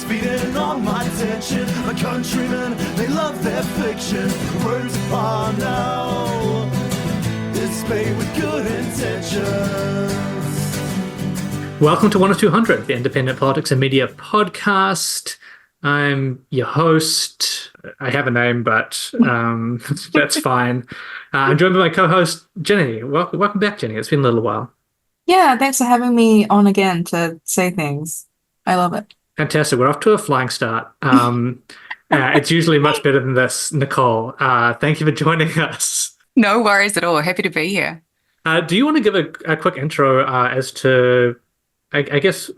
feeding on my tension. My countrymen, they love their fiction. Words are now, it's made with good intentions. Welcome to 10200, the Independent Politics and Media podcast. I'm your host. I have a name, but that's fine. I'm joined by my co-host, Ginny. Welcome back, Ginny. It's been a little while. Yeah, thanks for having me on again to say things. I love it. Fantastic. We're off to a flying start. It's usually much better than this, Nicole. Thank you for joining us. No worries at all. Happy to be here. Do you want to give a quick intro as to, I guess,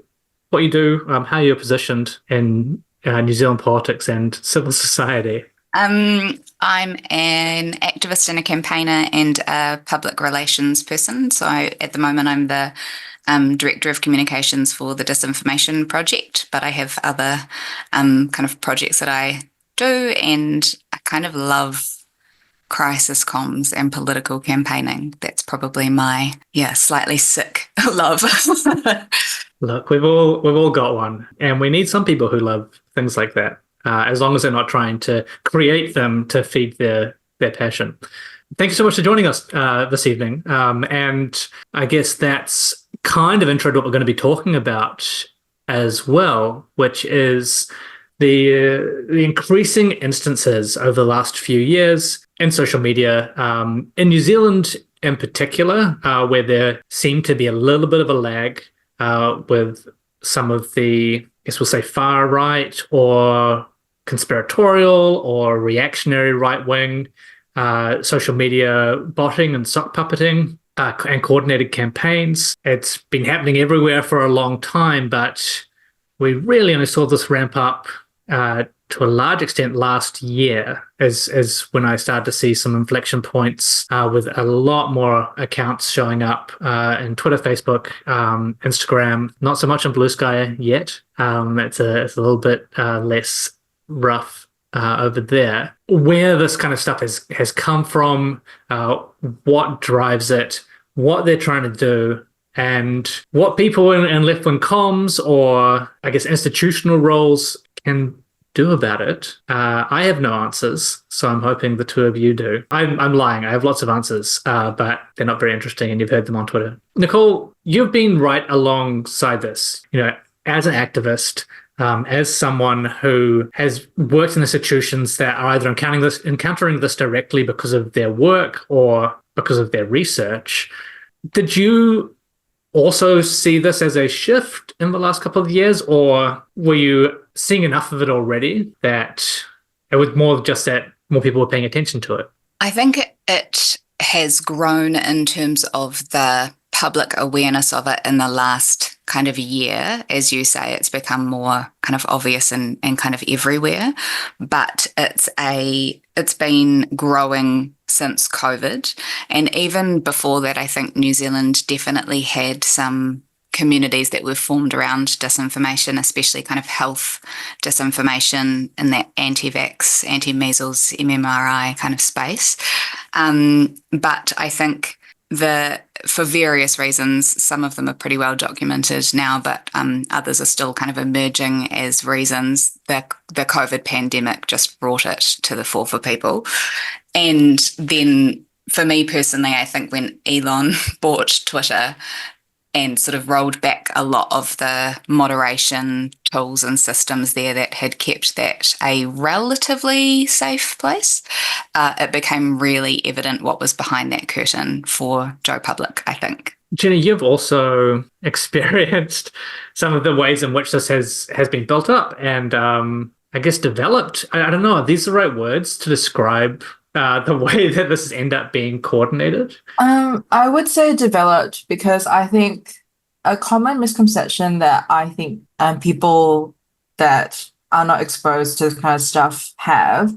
what you do, how you're positioned in New Zealand politics and civil society? I'm an activist and a campaigner and a public relations person. So at the moment, I'm the Director of Communications for the Disinformation Project, but I have other kind of projects that I do, and I kind of love crisis comms and political campaigning. That's probably my, slightly sick love. Look, we've all got one, and we need some people who love things like that, as long as they're not trying to create them to feed their passion. Thank you so much for joining us this evening, and I guess that's kind of intro to what we're going to be talking about as well, which is the increasing instances over the last few years in social media, in New Zealand in particular, where there seemed to be a little bit of a lag with some of the, I guess we'll say, far right or conspiratorial or reactionary right-wing social media botting and sock puppeting and coordinated campaigns. It's been happening everywhere for a long time, but we really only saw this ramp up to a large extent last year, as when I started to see some inflection points with a lot more accounts showing up in Twitter, Facebook, Instagram, not so much on Blue Sky yet. It's a little bit less rough over there. Where this kind of stuff has come from, what drives it, what they're trying to do, and what people in left-wing comms or, I guess, institutional roles can do about it. I have no answers, so I'm hoping the two of you do. I'm lying. I have lots of answers, but they're not very interesting, and you've heard them on Twitter. Nicole, you've been right alongside this, as an activist, as someone who has worked in institutions that are either encountering this directly because of their work or because of their research. Did you also see this as a shift in the last couple of years, or were you seeing enough of it already that it was more just that more people were paying attention to it? I think it has grown in terms of the public awareness of it in the last kind of year. As you say, it's become more kind of obvious and kind of everywhere, but it's been growing since COVID. And even before that, I think New Zealand definitely had some communities that were formed around disinformation, especially kind of health disinformation in that anti-vax, anti-measles, MMRI kind of space. But I think for various reasons, some of them are pretty well documented now, but others are still kind of emerging as reasons. The COVID pandemic just brought it to the fore for people. And then for me personally, I think when Elon bought Twitter and sort of rolled back a lot of the moderation tools and systems there that had kept that a relatively safe place, it became really evident what was behind that curtain for Joe Public, I think. Ginny, you've also experienced some of the ways in which this has been built up and I guess developed. I don't know, are these the right words to describe the way that this has ended up being coordinated? I would say developed, because I think a common misconception that I think people that are not exposed to this kind of stuff have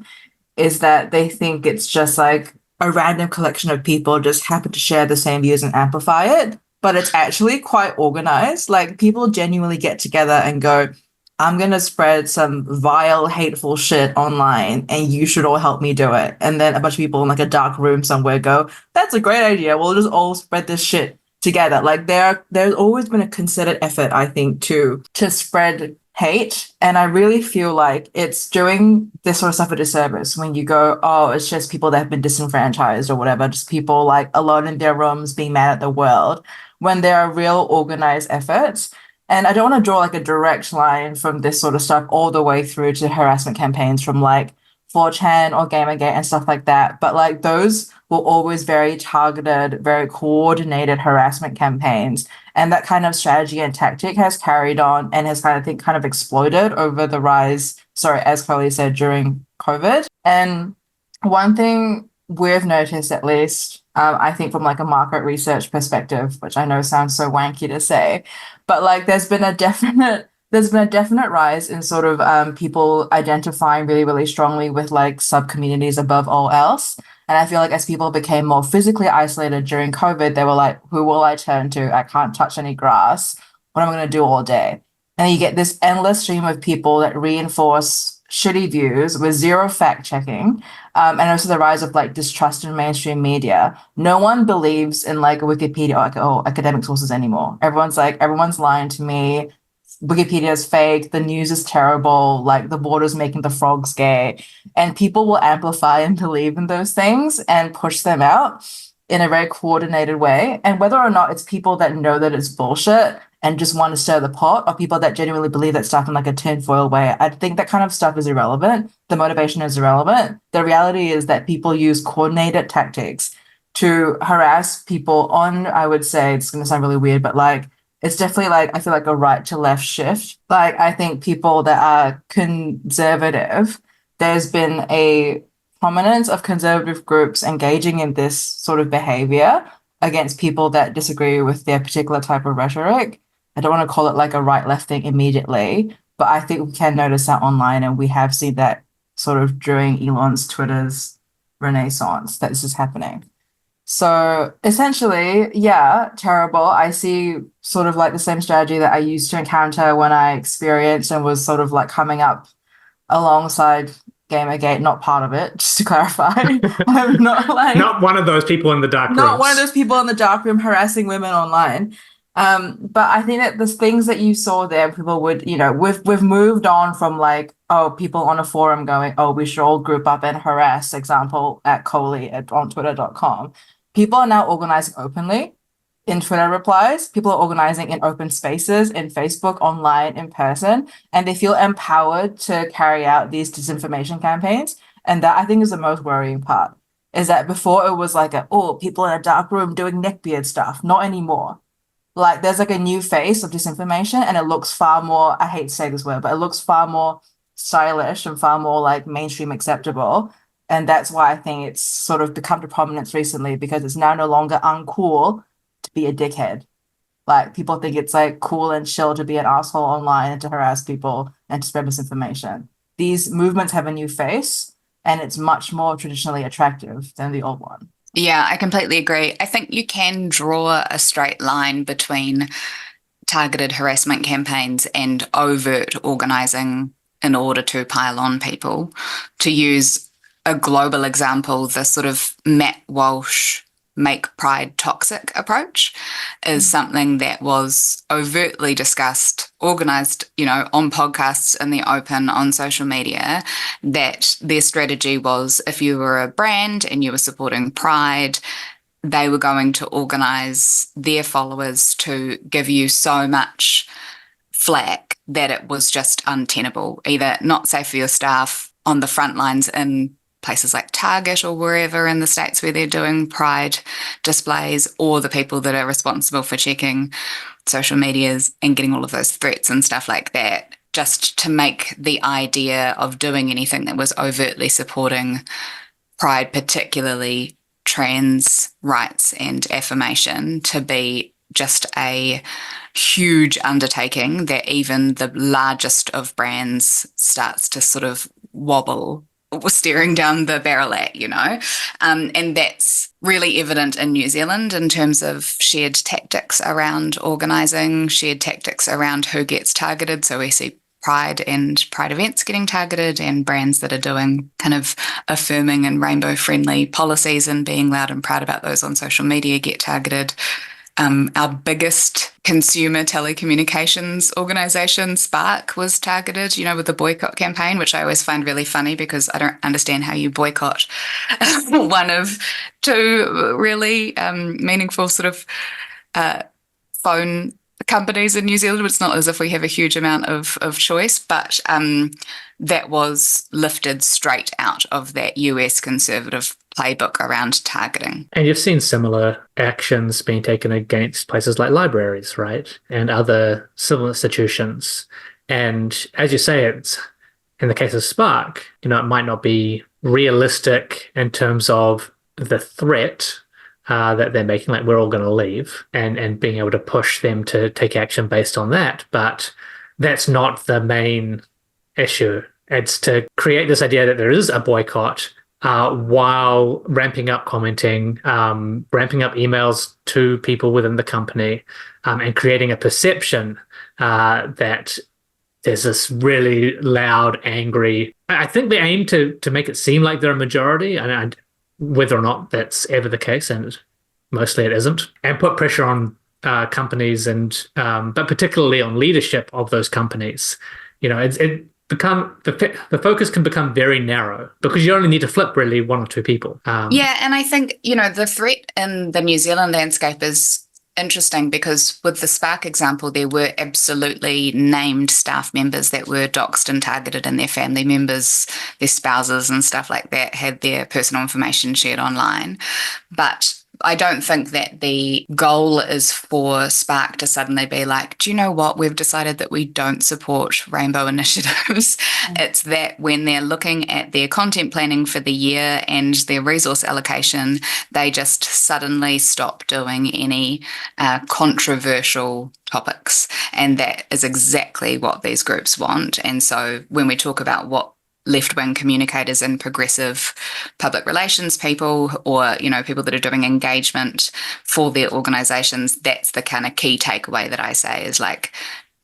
is that they think it's just like a random collection of people just happen to share the same views and amplify it. But it's actually quite organized. Like, people genuinely get together and go, I'm going to spread some vile, hateful shit online and you should all help me do it. And then a bunch of people in like a dark room somewhere go, that's a great idea. We'll just all spread this shit together. Like, there's always been a concerted effort, I think, to spread hate. And I really feel like it's doing this sort of stuff a disservice when you go, oh, it's just people that have been disenfranchised or whatever, just people like alone in their rooms being mad at the world, when there are real organized efforts. And I don't want to draw like a direct line from this sort of stuff all the way through to harassment campaigns from like 4chan or Gamergate and stuff like that. But like those were always very targeted, very coordinated harassment campaigns. And that kind of strategy and tactic has carried on and has kind of, I think, kind of exploded over the rise, sorry, as Chloe said, during COVID. And one thing we've noticed, at least, I think from like a market research perspective, which I know sounds so wanky to say, but like there's been a definite rise in sort of people identifying really, really strongly with like sub-communities above all else. And I feel like as people became more physically isolated during COVID, they were like, who will I turn to? I can't touch any grass. What am I going to do all day? And you get this endless stream of people that reinforce shitty views with zero fact checking. And also the rise of like distrust in mainstream media. No one believes in like Wikipedia or like, oh, academic sources anymore. Everyone's like, everyone's lying to me. Wikipedia is fake, the news is terrible, like the border's making the frogs gay. And people will amplify and believe in those things and push them out in a very coordinated way. And whether or not it's people that know that it's bullshit and just want to stir the pot, or people that genuinely believe that stuff in like a tinfoil way, I think that kind of stuff is irrelevant. The motivation is irrelevant. The reality is that people use coordinated tactics to harass people on, I would say, it's going to sound really weird, but like, it's definitely like, I feel like a right to left shift. Like, I think people that are conservative, there's been a prominence of conservative groups engaging in this sort of behavior against people that disagree with their particular type of rhetoric. I don't want to call it like a right left thing immediately, but I think we can notice that online, and we have seen that sort of during Elon's Twitter's renaissance that this is happening. So essentially, yeah, terrible. I see sort of like the same strategy that I used to encounter when I experienced and was sort of like coming up alongside Gamergate, not part of it, just to clarify. I'm not like Not one of those people in the dark not rooms. one of those people in the dark room harassing women online. But I think that the things that you saw there, people would, you know, we've moved on from like, oh, people on a forum going, oh, we should all group up and harass, example, at Coley on twitter.com. People are now organizing openly in Twitter replies. People are organizing in open spaces, in Facebook, online, in person, and they feel empowered to carry out these disinformation campaigns. And that I think is the most worrying part, is that before it was like, oh, people in a dark room doing neckbeard stuff. Not anymore. Like there's like a new face of disinformation, and it looks far more, I hate to say this word, but it looks far more stylish and far more like mainstream acceptable. And that's why I think it's sort of become to prominence recently, because it's now no longer uncool to be a dickhead. Like people think it's like cool and chill to be an asshole online and to harass people and to spread misinformation. These movements have a new face, and it's much more traditionally attractive than the old one. Yeah, I completely agree. I think you can draw a straight line between targeted harassment campaigns and overt organizing in order to pile on people. To use a global example, the sort of Matt Walsh make pride toxic approach is something that was overtly discussed, organized, you know, on podcasts in the open, on social media, that their strategy was if you were a brand and you were supporting pride, they were going to organize their followers to give you so much flack that it was just untenable, either not safe for your staff on the front lines in places like Target or wherever in the States where they're doing pride displays, or the people that are responsible for checking social medias and getting all of those threats and stuff like that, just to make the idea of doing anything that was overtly supporting pride, particularly trans rights and affirmation, to be just a huge undertaking that even the largest of brands starts to sort of wobble, staring down the barrel at, you know. And that's really evident in New Zealand in terms of shared tactics around organising, shared tactics around who gets targeted. So we see Pride and Pride events getting targeted, and brands that are doing kind of affirming and rainbow-friendly policies and being loud and proud about those on social media get targeted. our biggest consumer telecommunications organization, Spark, was targeted, with the boycott campaign, which I always find really funny because I don't understand how you boycott one of two really meaningful sort of phone companies in New Zealand. It's not as if we have a huge amount of choice, but that was lifted straight out of that US conservative playbook around targeting. And you've seen similar actions being taken against places like libraries, right? And other civil institutions. And as you say, it's in the case of Spark, it might not be realistic in terms of the threat that they're making, like we're all going to leave, and being able to push them to take action based on that. But that's not the main issue. It's to create this idea that there is a boycott while ramping up commenting, ramping up emails to people within the company, and creating a perception that there's this really loud, angry. I think they aim to make it seem like they're a majority, and whether or not that's ever the case, and mostly it isn't, and put pressure on companies but particularly on leadership of those companies. The focus can become very narrow because you only need to flip really one or two people. Yeah, and I think the threat in the New Zealand landscape is interesting because with the Spark example, there were absolutely named staff members that were doxed and targeted, and their family members, their spouses and stuff like that had their personal information shared online. But I don't think that the goal is for Spark to suddenly be like, do you know what? We've decided that we don't support rainbow initiatives. It's that when they're looking at their content planning for the year and their resource allocation, they just suddenly stop doing any controversial topics. And that is exactly what these groups want. And so when we talk about what left-wing communicators and progressive public relations people, or people that are doing engagement for their organizations, that's the kind of key takeaway that I say is like,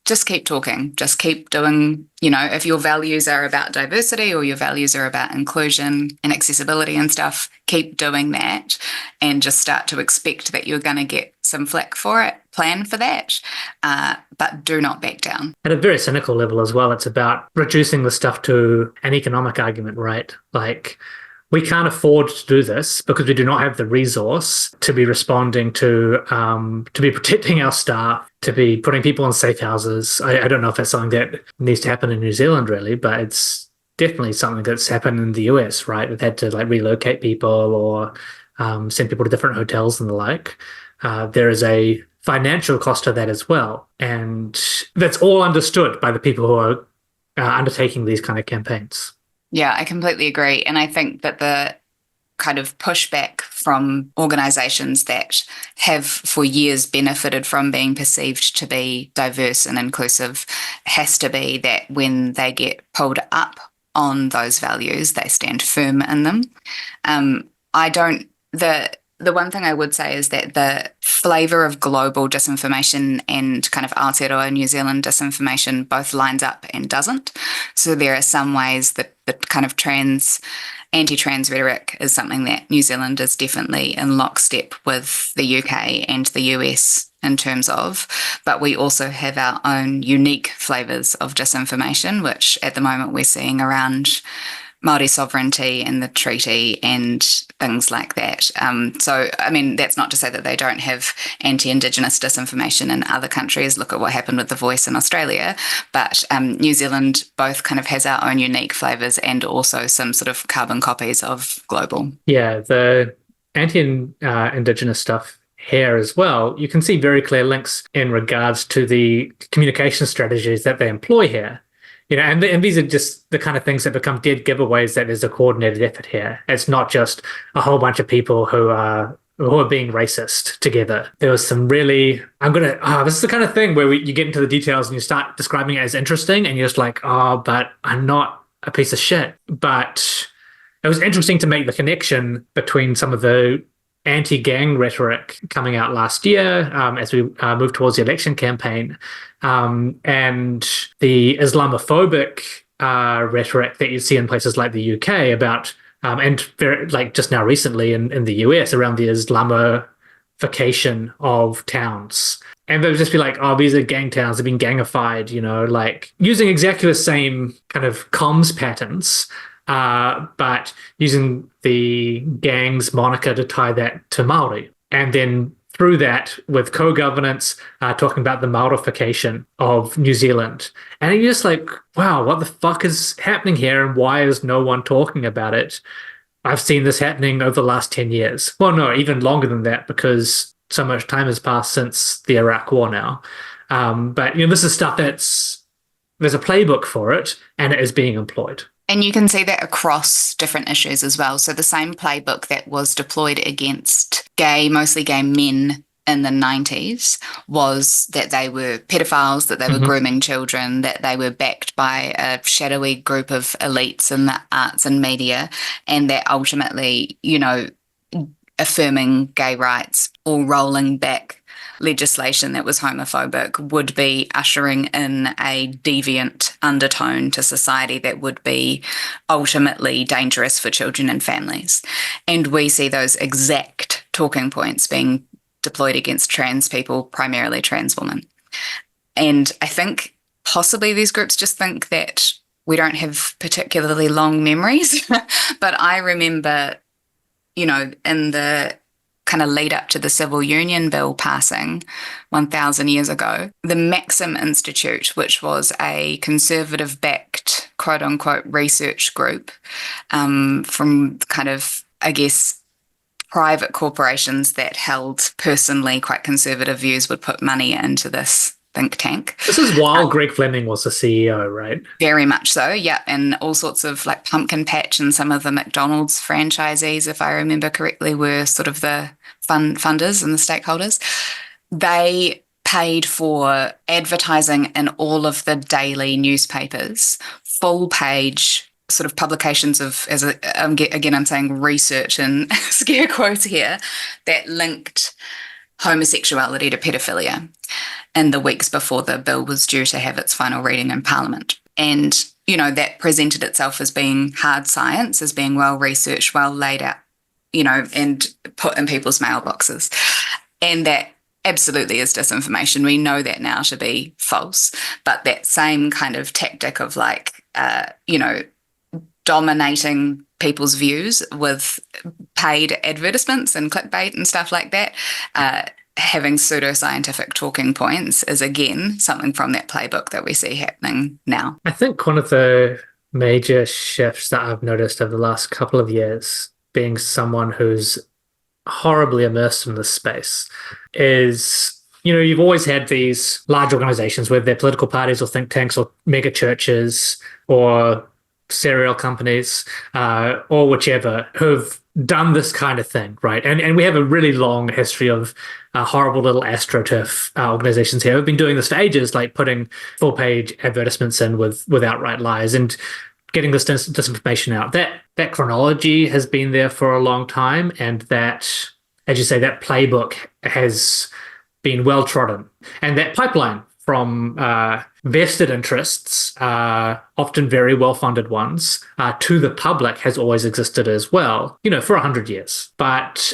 just keep talking, just keep doing, if your values are about diversity or your values are about inclusion and accessibility and stuff, keep doing that and just start to expect that you're going to get some flack for it, plan for that, but do not back down. At a very cynical level as well, it's about reducing the stuff to an economic argument, right? Like, we can't afford to do this because we do not have the resource to be responding to be protecting our staff, to be putting people in safe houses. I don't know if that's something that needs to happen in New Zealand really, but it's definitely something that's happened in the US, right? They've had to relocate people or send people to different hotels and the like. There is a financial cost to that as well. And that's all understood by the people who are undertaking these kind of campaigns. Yeah, I completely agree. And I think that the kind of pushback from organisations that have for years benefited from being perceived to be diverse and inclusive has to be that when they get pulled up on those values, they stand firm in them. The one thing I would say is that the flavour of global disinformation and kind of Aotearoa New Zealand disinformation both lines up and doesn't. So there are some ways that the kind of anti-trans rhetoric is something that New Zealand is definitely in lockstep with the UK and the US in terms of, but we also have our own unique flavours of disinformation, which at the moment we're seeing around Māori sovereignty and the treaty and things like that. So, I mean, that's not to say that they don't have anti-Indigenous disinformation in other countries. Look at what happened with The Voice in Australia. But New Zealand both kind of has our own unique flavours and also some sort of carbon copies of global. Yeah, the anti-Indigenous stuff here as well, you can see very clear links in regards to the communication strategies that they employ here. And these are just the kind of things that become dead giveaways that there's a coordinated effort here. It's not just a whole bunch of people who are being racist together. There was some really, this is the kind of thing where you get into the details and you start describing it as interesting and you're just like, but I'm not a piece of shit. But it was interesting to make the connection between some of the anti-gang rhetoric coming out last year as we move towards the election campaign, and the Islamophobic rhetoric that you see in places like the UK about, and very, just now recently in the US around the Islamophobia maulification of towns. And they would just be like, oh, these are gang towns, they've been gangified, like using exactly the same kind of comms patterns, but using the gang's moniker to tie that to Māori. And then through that, with co-governance, talking about the Maorification of New Zealand. And you're just like, wow, what the fuck is happening here, and why is no one talking about it? I've seen this happening over the last 10 years. Well, no, even longer than that, because so much time has passed since the Iraq War now. But this is stuff there's a playbook for it, and it is being employed. And you can see that across different issues as well. So the same playbook that was deployed against mostly gay men in the 90s was that they were pedophiles, that they were grooming children, that they were backed by a shadowy group of elites in the arts and media, and that ultimately, affirming gay rights or rolling back legislation that was homophobic would be ushering in a deviant undertone to society that would be ultimately dangerous for children and families. And we see those exact talking points being deployed against trans people, primarily trans women. And I think possibly these groups just think that we don't have particularly long memories. But I remember, in the kind of lead up to the Civil Union Bill passing 1,000 years ago, the Maxim Institute, which was a conservative-backed, quote-unquote, research group from kind of, I guess, private corporations that held personally quite conservative views, would put money into this think tank. This is while Greg Fleming was the CEO, right? Very much so, yeah. And all sorts of like Pumpkin Patch and some of the McDonald's franchisees, if I remember correctly, were sort of the funders and the stakeholders. They paid for advertising in all of the daily newspapers, full page sort of publications of, again, I'm saying research and scare quotes here, that linked homosexuality to pedophilia in the weeks before the bill was due to have its final reading in Parliament. And, that presented itself as being hard science, as being well researched, well laid out, and put in people's mailboxes. And that absolutely is disinformation. We know that now to be false. But that same kind of tactic of dominating people's views with paid advertisements and clickbait and stuff like that, having pseudoscientific talking points is, again, something from that playbook that we see happening now. I think one of the major shifts that I've noticed over the last couple of years, being someone who's horribly immersed in this space, is, you've always had these large organizations, whether they're political parties or think tanks or mega churches or cereal companies or whichever, who've done this kind of thing, right? And we have a really long history of horrible little astroturf organizations here. We've been doing this for ages, like putting full-page advertisements in with outright lies and getting this disinformation out. That chronology has been there for a long time, and that, as you say, that playbook has been well-trodden. And that pipeline from vested interests, often very well-funded ones, to the public has always existed as well, for 100 years. But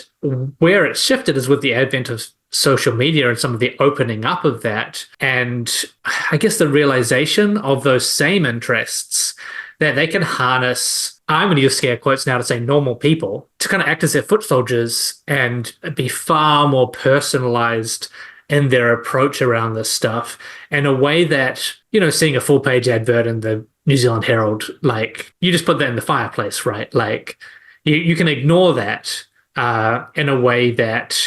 where it's shifted is with the advent of social media and some of the opening up of that, and I guess the realization of those same interests that they can harness, I'm going to use scare quotes now to say normal people, to kind of act as their foot soldiers and be far more personalized in their approach around this stuff in a way that, seeing a full page advert in the New Zealand Herald, like, you just put that in the fireplace, right? Like, you can ignore that in a way that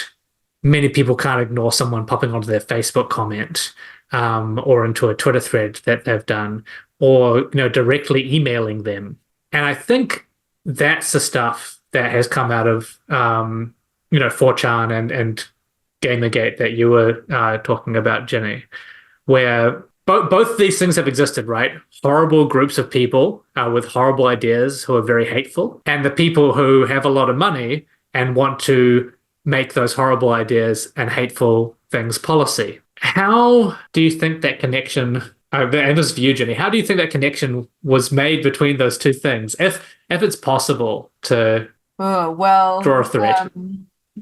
many people can't ignore someone popping onto their Facebook comment or into a Twitter thread that they've done, or, directly emailing them. And I think that's the stuff that has come out of, 4chan and Gamergate that you were talking about, Ginny, where both these things have existed, right? Horrible groups of people with horrible ideas who are very hateful, and the people who have a lot of money and want to make those horrible ideas and hateful things policy. How do you think that connection, and this view, Ginny, how do you think that connection was made between those two things, if it's possible to draw a thread?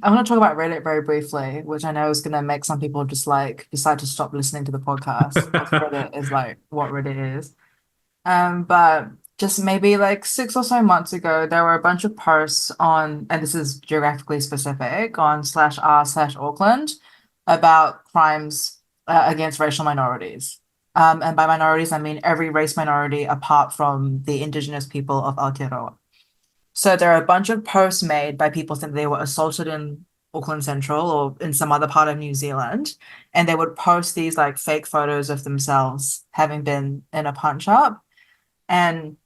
I want to talk about Reddit very briefly, which I know is going to make some people just like decide to stop listening to the podcast. Because Reddit is like what Reddit is. But just maybe like 6 or so months ago, there were a bunch of posts on, and this is geographically specific, on /r/Auckland about crimes against racial minorities. And by minorities, I mean every race minority apart from the indigenous people of Aotearoa. So there are a bunch of posts made by people saying they were assaulted in Auckland Central or in some other part of New Zealand, and they would post these like fake photos of themselves having been in a punch up. And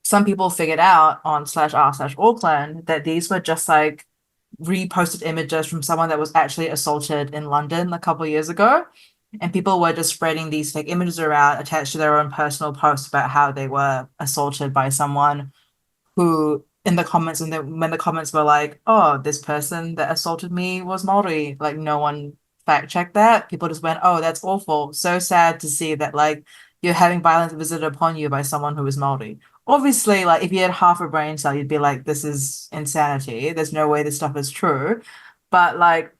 some people figured out on /r/Auckland that these were just like reposted images from someone that was actually assaulted in London a couple of years ago. And people were just spreading these fake images around attached to their own personal posts about how they were assaulted by someone who in the comments, and when the comments were like, oh, this person that assaulted me was Maori, like no one fact checked that. People just went, oh, that's awful. So sad to see that like you're having violence visited upon you by someone who is Maori. Obviously, like if you had half a brain cell, you'd be like, this is insanity. There's no way this stuff is true. But like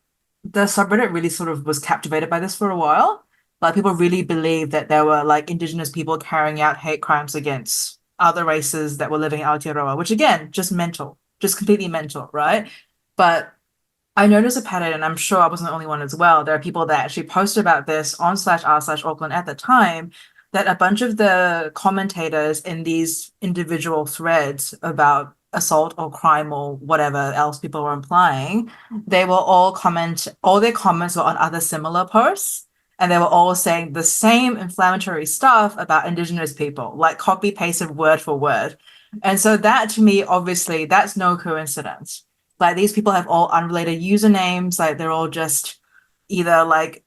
the subreddit really sort of was captivated by this for a while. Like people really believed that there were like indigenous people carrying out hate crimes against other races that were living in Aotearoa, which again, just mental, just completely mental, right? But I noticed a pattern, and I'm sure I wasn't the only one as well. There are people that actually posted about this on /r/Auckland at the time, that a bunch of the commentators in these individual threads about assault or crime or whatever else people were implying, they were all their comments were on other similar posts. And they were all saying the same inflammatory stuff about Indigenous people, like copy pasted word for word. And so that to me, obviously, that's no coincidence. Like these people have all unrelated usernames, like they're all just either like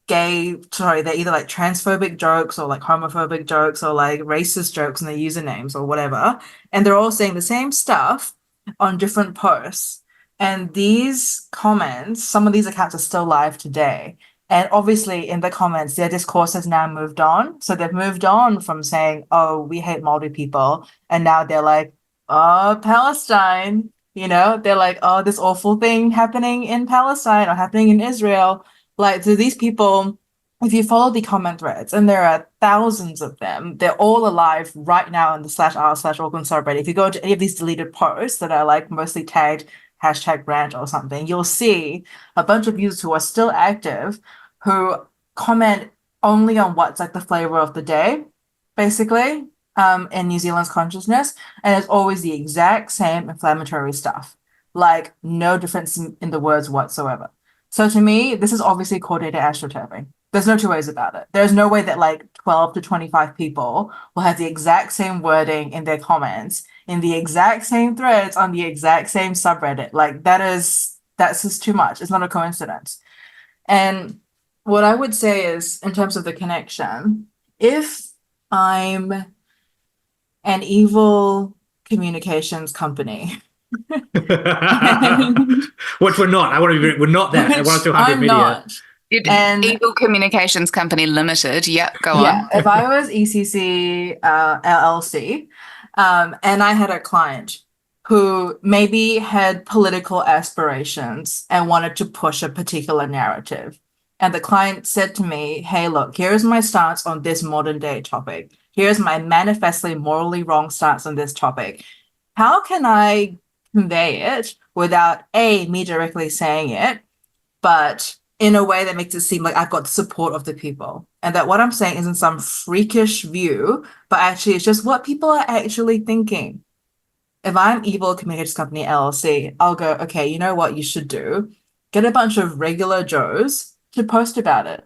they're either like transphobic jokes or like homophobic jokes or like racist jokes in their usernames or whatever. And they're all saying the same stuff on different posts. And these comments, some of these accounts are still live today. And obviously, in the comments, their discourse has now moved on. So they've moved on from saying, oh, we hate Māori people. And now they're like, oh, Palestine. They're like, oh, this awful thing happening in Palestine or happening in Israel. Like, so these people, if you follow the comment threads, and there are thousands of them, they're all alive right now in the /r/Auckland subreddit. If you go to any of these deleted posts that are like mostly tagged #rant or something, you'll see a bunch of users who are still active who comment only on what's like the flavor of the day, basically, in New Zealand's consciousness. And it's always the exact same inflammatory stuff, like no difference in the words whatsoever. So to me, this is obviously called data astroturfing. There's no two ways about it. There's no way that like 12 to 25 people will have the exact same wording in their comments, in the exact same threads on the exact same subreddit. Like that's just too much. It's not a coincidence. And what I would say is, in terms of the connection, if I'm an evil communications company, which we're not. We're not that. I want to 200 I'm media. not. And Eagle Communications Company Limited. Yep, go on. If I was ECC LLC, and I had a client who maybe had political aspirations and wanted to push a particular narrative, and the client said to me, hey, look, here's my stance on this modern day topic. Here's my manifestly morally wrong stance on this topic. How can I convey it without me directly saying it, but in a way that makes it seem like I've got the support of the people, and that what I'm saying isn't some freakish view, but actually it's just what people are actually thinking. If I'm Evil Communications Company LLC, I'll go, okay, you know what you should do? Get a bunch of regular Joes to post about it.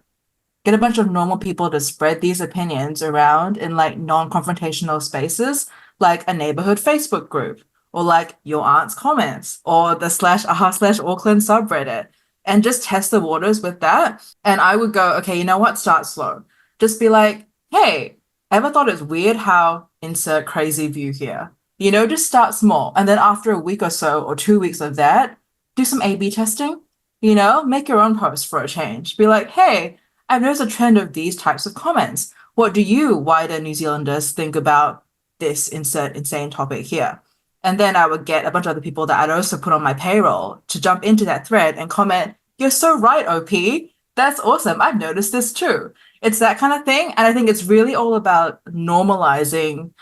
Get a bunch of normal people to spread these opinions around in like non-confrontational spaces, like a neighborhood Facebook group, or like your aunt's comments, or the /r/Auckland subreddit, and just test the waters with that. And I would go, okay, you know what? Start slow. Just be like, hey, ever thought it's weird how insert crazy view here? Just start small. And then after a week or so, or 2 weeks of that, do some A/B testing, make your own post for a change. Be like, hey, I've noticed a trend of these types of comments. What do you wider New Zealanders think about this insert insane topic here? And then I would get a bunch of other people that I'd also put on my payroll to jump into that thread and comment, "You're so right, OP. That's awesome. I've noticed this too." It's that kind of thing. And I think it's really all about normalizing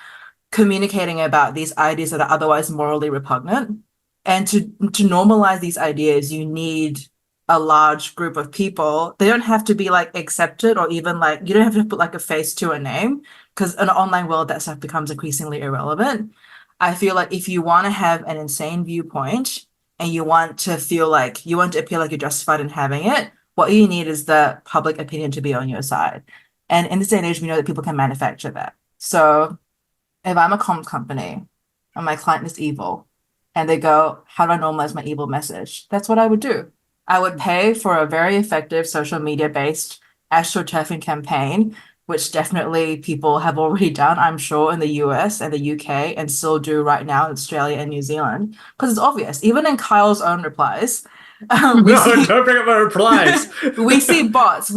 communicating about these ideas that are otherwise morally repugnant. And to normalize these ideas, you need a large group of people. They don't have to be like accepted, or even like, you don't have to put like a face to a name, because in an online world, that stuff becomes increasingly irrelevant. I feel like if you want to have an insane viewpoint and you want to feel like you want to appear like you're justified in having it, what you need is the public opinion to be on your side. And in this day and age, we know that people can manufacture that. So if I'm a comms company and my client is evil and they go, "How do I normalize my evil message?" That's what I would do. I would pay for a very effective social media-based astroturfing campaign, which definitely people have already done, I'm sure, in the US and the UK, and still do right now in Australia and New Zealand, because it's obvious. Even in Kyle's own replies, No, don't bring up my replies. we see bots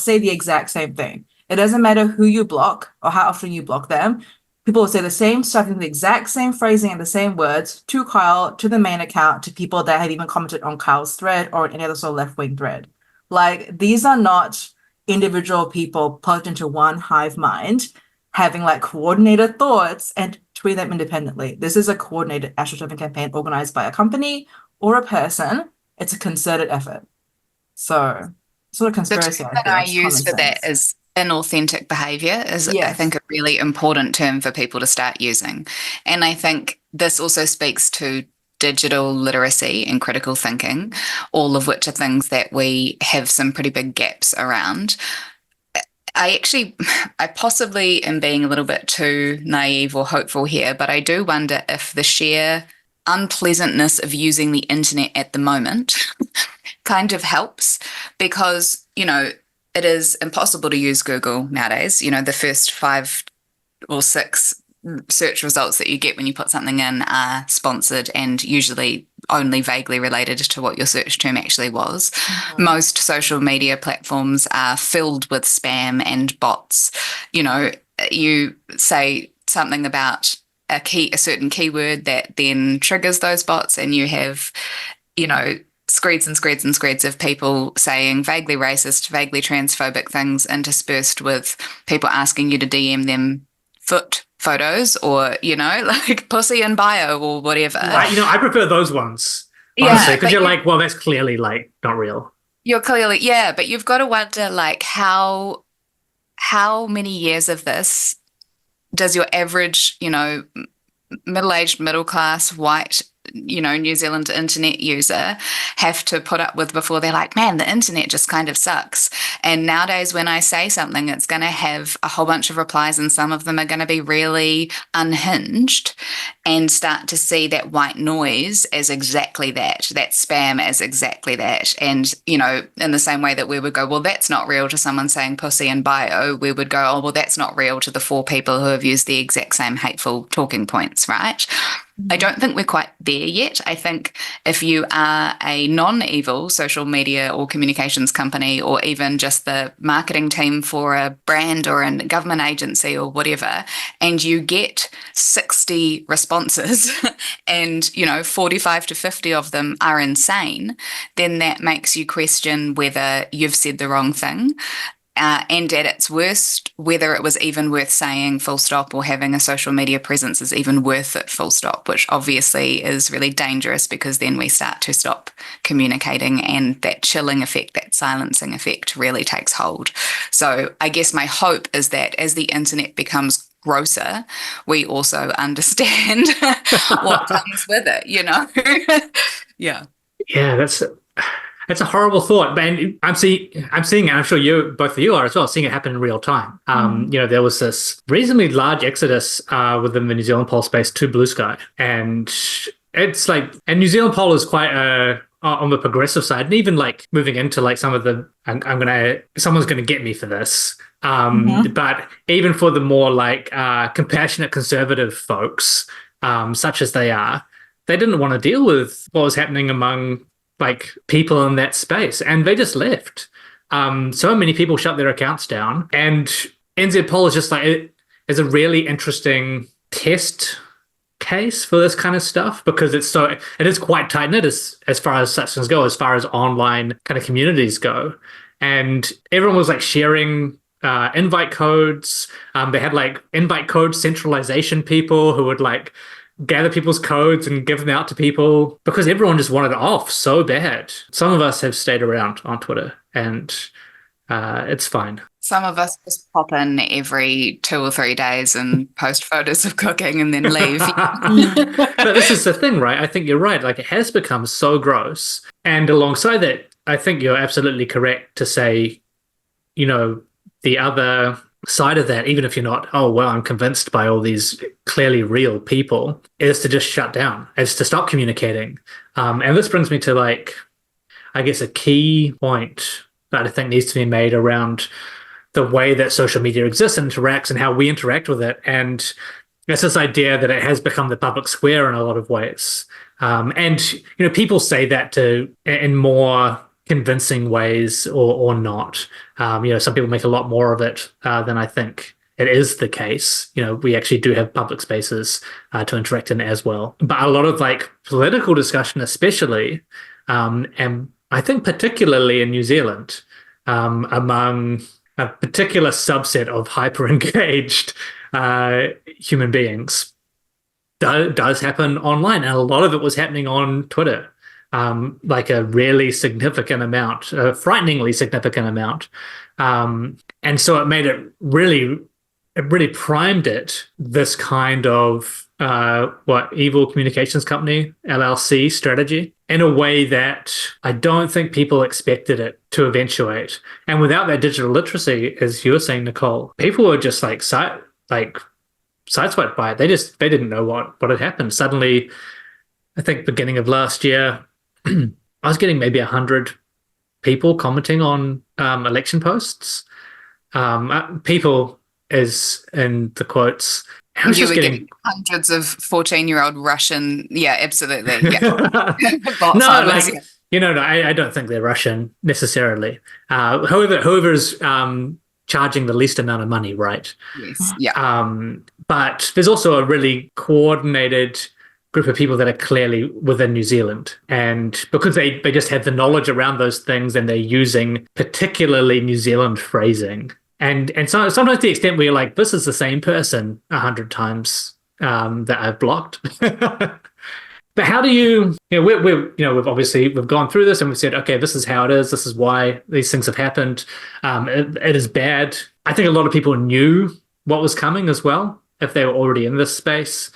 say the exact same thing. It doesn't matter who you block or how often you block them. People will say the same stuff in the exact same phrasing and the same words to Kyle, to the main account, to people that have even commented on Kyle's thread or any other sort of left-wing thread. Like, these are not individual people plugged into one hive mind, having like coordinated thoughts and tweeting them independently. This is a coordinated astroturfing campaign organized by a company or a person. It's a concerted effort. So, sort of conspiracy. The term that I use for that is inauthentic behavior is, I think, a really important term for people to start using. And I think this also speaks to digital literacy and critical thinking, all of which are things that we have some pretty big gaps around. I possibly am being a little bit too naive or hopeful here, but I do wonder if the sheer unpleasantness of using the internet at the moment kind of helps, because, it is impossible to use Google nowadays. The first 5 or 6 search results that you get when you put something in are sponsored and usually only vaguely related to what your search term actually was. Mm-hmm. Most social media platforms are filled with spam and bots. You say something about a certain keyword that then triggers those bots, and you have, screeds and screeds and screeds of people saying vaguely racist, vaguely transphobic things, interspersed with people asking you to DM them foot photos or, like pussy in bio or whatever. I prefer those ones, honestly, because you're like, well, that's clearly like not real. You're clearly, but you've got to wonder, like, how many years of this does your average, middle-aged, middle-class, white, New Zealand internet user have to put up with before they're like, man, the internet just kind of sucks. And nowadays when I say something, it's going to have a whole bunch of replies, and some of them are going to be really unhinged, and start to see that white noise as exactly that spam as exactly that. And, in the same way that we would go, well, that's not real to someone saying pussy in bio, we would go, oh, well, that's not real to the 4 people who have used the exact same hateful talking points, right? I don't think we're quite there yet. I think if you are a non-evil social media or communications company, or even just the marketing team for a brand or a government agency or whatever, and you get 60 responses and, 45 to 50 of them are insane, then that makes you question whether you've said the wrong thing. And at its worst, whether it was even worth saying full stop, or having a social media presence is even worth it full stop, which obviously is really dangerous, because then we start to stop communicating, and that chilling effect, that silencing effect really takes hold. So I guess my hope is that as the internet becomes grosser, we also understand what comes with it, Yeah. Yeah, that's a horrible thought, man. I'm seeing, and I'm sure both of you are as well, seeing it happen in real time. There was this reasonably large exodus within the New Zealand poll space to Blue Sky, and it's like, and New Zealand poll is quite on the progressive side, and even like moving into like some of the, someone's gonna get me for this, but even for the more like compassionate conservative folks, such as they are, they didn't want to deal with what was happening among like people in that space, and they just left. So many people shut their accounts down, and NZPol is just like, it's a really interesting test case for this kind of stuff because it is quite tight knit as far as such things go, as far as online kind of communities go. And everyone was like sharing invite codes. They had like invite code centralization people who would like gather people's codes and give them out to people because everyone just wanted it off so bad. Some of us have stayed around on Twitter and it's fine. Some of us just pop in every 2 or 3 days and post photos of cooking and then leave. But this is the thing, right? I think you're right. Like it has become so gross. And alongside that, I think you're absolutely correct to say, you know, the other side of that, even if you're not, oh, well, I'm convinced by all these clearly real people, is to just shut down, is to stop communicating. And this brings me to like, I guess a key point that I think needs to be made around the way that social media exists and interacts and how we interact with it. And it's this idea that it has become the public square in a lot of ways. And, you know, people say that in more convincing ways or not. You know, some people make a lot more of it than I think it is the case. You know, we actually do have public spaces to interact in as well. But a lot of like political discussion, especially, and I think particularly in New Zealand, among a particular subset of hyper-engaged human beings, does happen online. And a lot of it was happening on Twitter. Like a really significant amount, a frighteningly significant amount. And so it made it really primed it, this kind of evil communications company, LLC strategy, in a way that I don't think people expected it to eventuate. And without that digital literacy, as you were saying, Nicole, people were just like sideswiped by it. They didn't know what had happened. Suddenly, I think beginning of last year, I was getting maybe 100 people commenting on election posts. People is in the quotes. I was You just were getting getting hundreds of 14-year-old Russian. Yeah, absolutely. Yeah. no, like, you know, I don't think they're Russian necessarily. Whoever's charging the least amount of money, right? Yes. Yeah. But there's also a really coordinated group of people that are clearly within New Zealand. And because they just have the knowledge around those things and they're using particularly New Zealand phrasing. And so sometimes to the extent where you're like, this is the same person 100 times that I've blocked. But how do you know, we've gone through this and we've said, okay, this is how it is. This is why these things have happened. It is bad. I think a lot of people knew what was coming as well, if they were already in this space.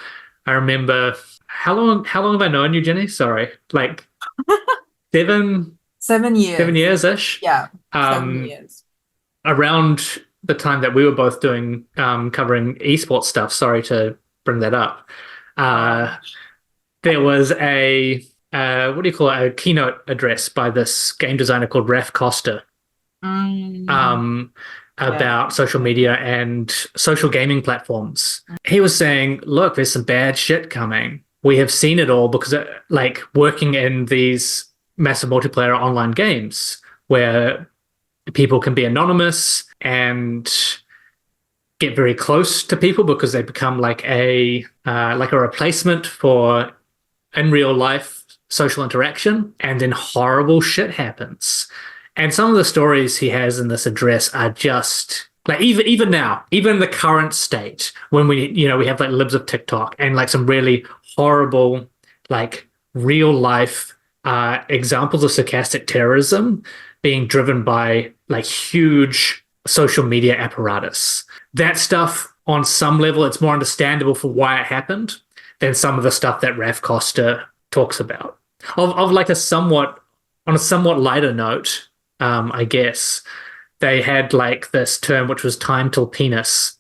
I remember, how long have I known you, Ginny? Sorry, like 7 years. 7 years-ish. Yeah, 7 years. Around the time that we were both doing covering esports stuff. Sorry to bring that up. There was a a keynote address by this game designer called Raf Costa about social media and social gaming platforms. He was saying, look, there's some bad shit coming. We have seen it all because like working in these massive multiplayer online games where people can be anonymous and get very close to people because they become like a replacement for in real life social interaction, and then horrible shit happens. And some of the stories he has in this address are just like, even now, even in the current state, when we have like libs of TikTok and like some really horrible, like real life examples of sarcastic terrorism being driven by like huge social media apparatus. That stuff, on some level, it's more understandable for why it happened than some of the stuff that Raf Costa talks about. Of like on a somewhat lighter note, I guess, they had like this term which was time till penis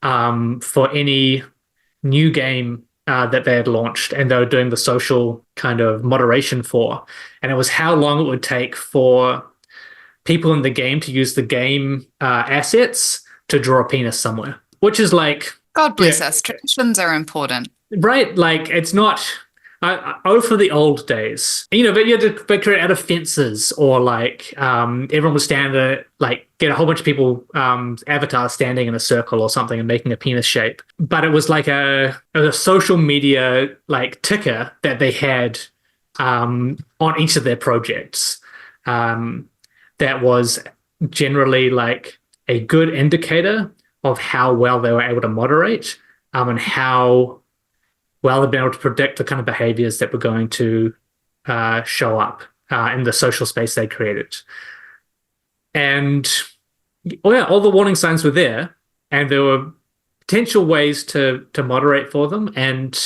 for any new game that they had launched and they were doing the social kind of moderation for. And it was how long it would take for people in the game to use the game assets to draw a penis somewhere, which is like... God bless us. Traditions are important. Right. Like, it's not... For the old days, but you had to create out of fences, or like everyone would stand there, like get a whole bunch of people, avatars standing in a circle or something and making a penis shape. But it was like a social media like ticker that they had on each of their projects. That was generally like a good indicator of how well they were able to moderate, and how well they've been able to predict the kind of behaviors that were going to show up in the social space they created. And all the warning signs were there, and there were potential ways to moderate for them, and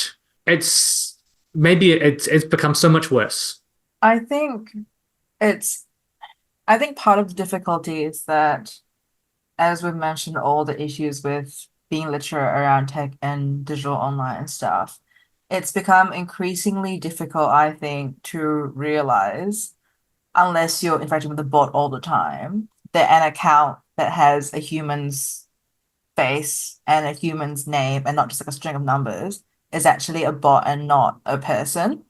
it's become so much worse. I think part of the difficulty is that, as we've mentioned, all the issues with being literate around tech and digital online stuff, it's become increasingly difficult, I think, to realize, unless you're interacting with a bot all the time, that an account that has a human's face and a human's name and not just like a string of numbers is actually a bot and not a person.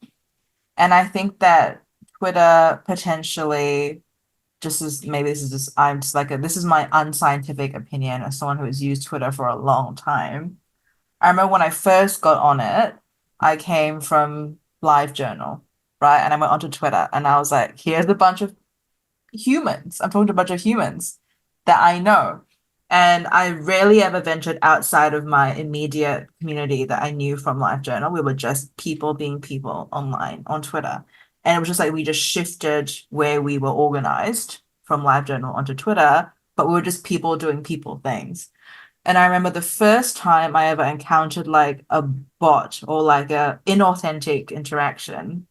And I think that Twitter potentially, this is my unscientific opinion as someone who has used Twitter for a long time. I remember when I first got on it, I came from LiveJournal, right? And I went onto Twitter and I was like, here's a bunch of humans. I'm talking to a bunch of humans that I know. And I rarely ever ventured outside of my immediate community that I knew from LiveJournal. We were just people being people online on Twitter. And it was just like we just shifted where we were organized from LiveJournal onto Twitter, but we were just people doing people things. And I remember the first time I ever encountered like a bot or like a inauthentic interaction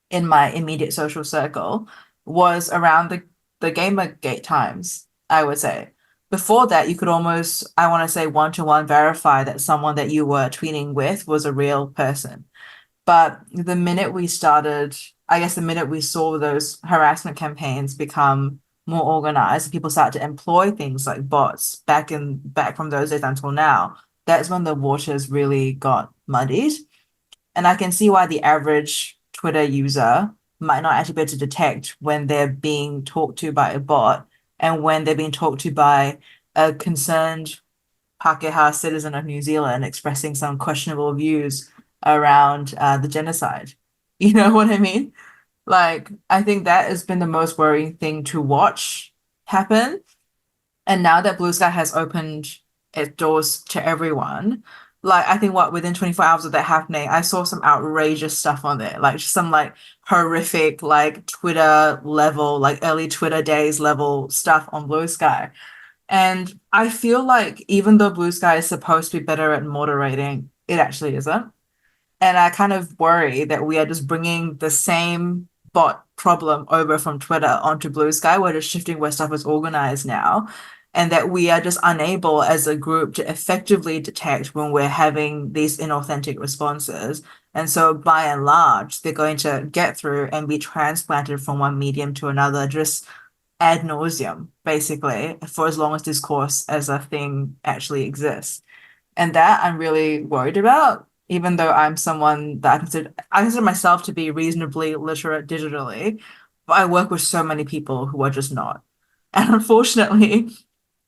in my immediate social circle was around the Gamergate times, I would say. Before that, you could almost, I want to say, one-to-one verify that someone that you were tweeting with was a real person. But the minute we saw those harassment campaigns become more organized, people started to employ things like bots back from those days until now, that's when the waters really got muddied. And I can see why the average Twitter user might not actually be able to detect when they're being talked to by a bot and when they're being talked to by a concerned Pākehā citizen of New Zealand expressing some questionable views around the genocide. You know what I mean? Like, I think that has been the most worrying thing to watch happen. And now that Blue Sky has opened its doors to everyone, like, I think within 24 hours of that happening, I saw some outrageous stuff on there, like just some like horrific, like Twitter level, like early Twitter days level stuff on Blue Sky. And I feel like even though Blue Sky is supposed to be better at moderating, it actually isn't. And I kind of worry that we are just bringing the same bot problem over from Twitter onto Blue Sky. We're just shifting where stuff is organized now. And that we are just unable as a group to effectively detect when we're having these inauthentic responses. And so by and large, they're going to get through and be transplanted from one medium to another, just ad nauseum, basically, for as long as discourse as a thing actually exists. And that I'm really worried about, even though I'm someone that I consider myself to be reasonably literate digitally, but I work with so many people who are just not. And unfortunately,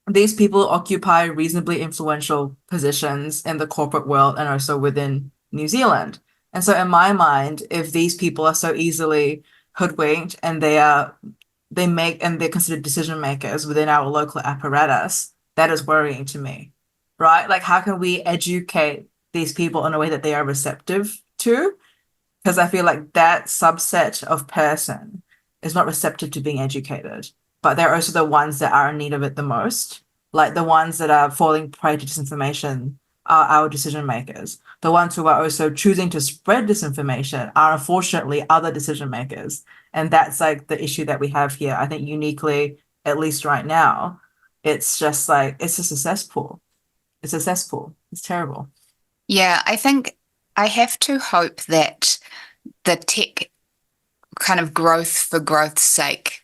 these people occupy reasonably influential positions in the corporate world and also within New Zealand. And so in my mind, if these people are so easily hoodwinked and they're considered decision makers within our local apparatus, that is worrying to me, right? Like, how can we educate these people in a way that they are receptive to? Because I feel like that subset of person is not receptive to being educated, but they're also the ones that are in need of it the most. Like the ones that are falling prey to disinformation are our decision makers. The ones who are also choosing to spread disinformation are unfortunately other decision makers. And that's like the issue that we have here. I think uniquely, at least right now, it's just like, it's just a cesspool. It's a cesspool. It's terrible. Yeah, I think I have to hope that the tech kind of growth for growth's sake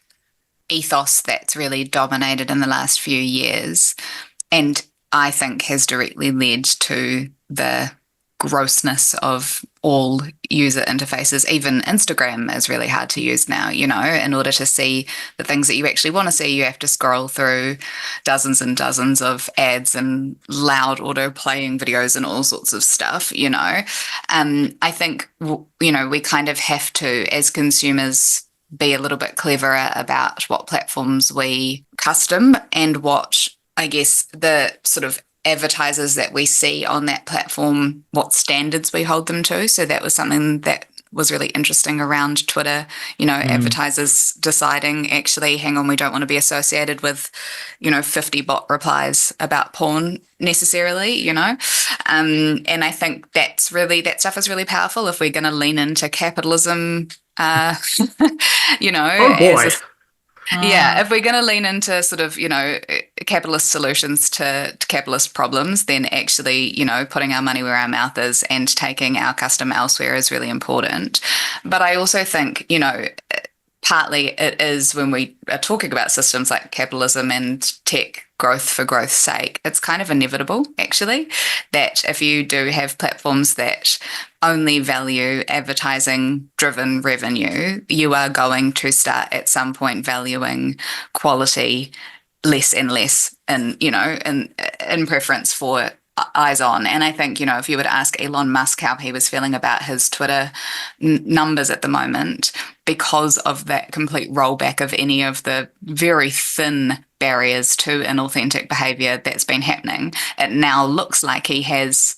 ethos that's really dominated in the last few years, and I think has directly led to the grossness of all user interfaces. Even Instagram is really hard to use now, in order to see the things that you actually want to see, you have to scroll through dozens and dozens of ads and loud auto playing videos and all sorts of stuff, I think, we kind of have to, as consumers, be a little bit cleverer about what platforms we custom and what, I guess, the sort of advertisers that we see on that platform, what standards we hold them to. So that was something that was really interesting around Twitter, advertisers deciding, actually, hang on, we don't want to be associated with, 50 bot replies about porn necessarily, and I think that stuff is really powerful if we're going to lean into capitalism, Oh boy. if we're going to lean into sort of, capitalist solutions to capitalist problems, then actually, putting our money where our mouth is and taking our custom elsewhere is really important. But I also think, partly it is, when we are talking about systems like capitalism and tech growth for growth's sake, it's kind of inevitable, actually, that if you do have platforms that only value advertising-driven revenue, you are going to start at some point valuing quality less and less, in preference for eyes on. And I think, if you were to ask Elon Musk how he was feeling about his Twitter numbers at the moment, because of that complete rollback of any of the very thin barriers to inauthentic behavior that's been happening, it now looks like he has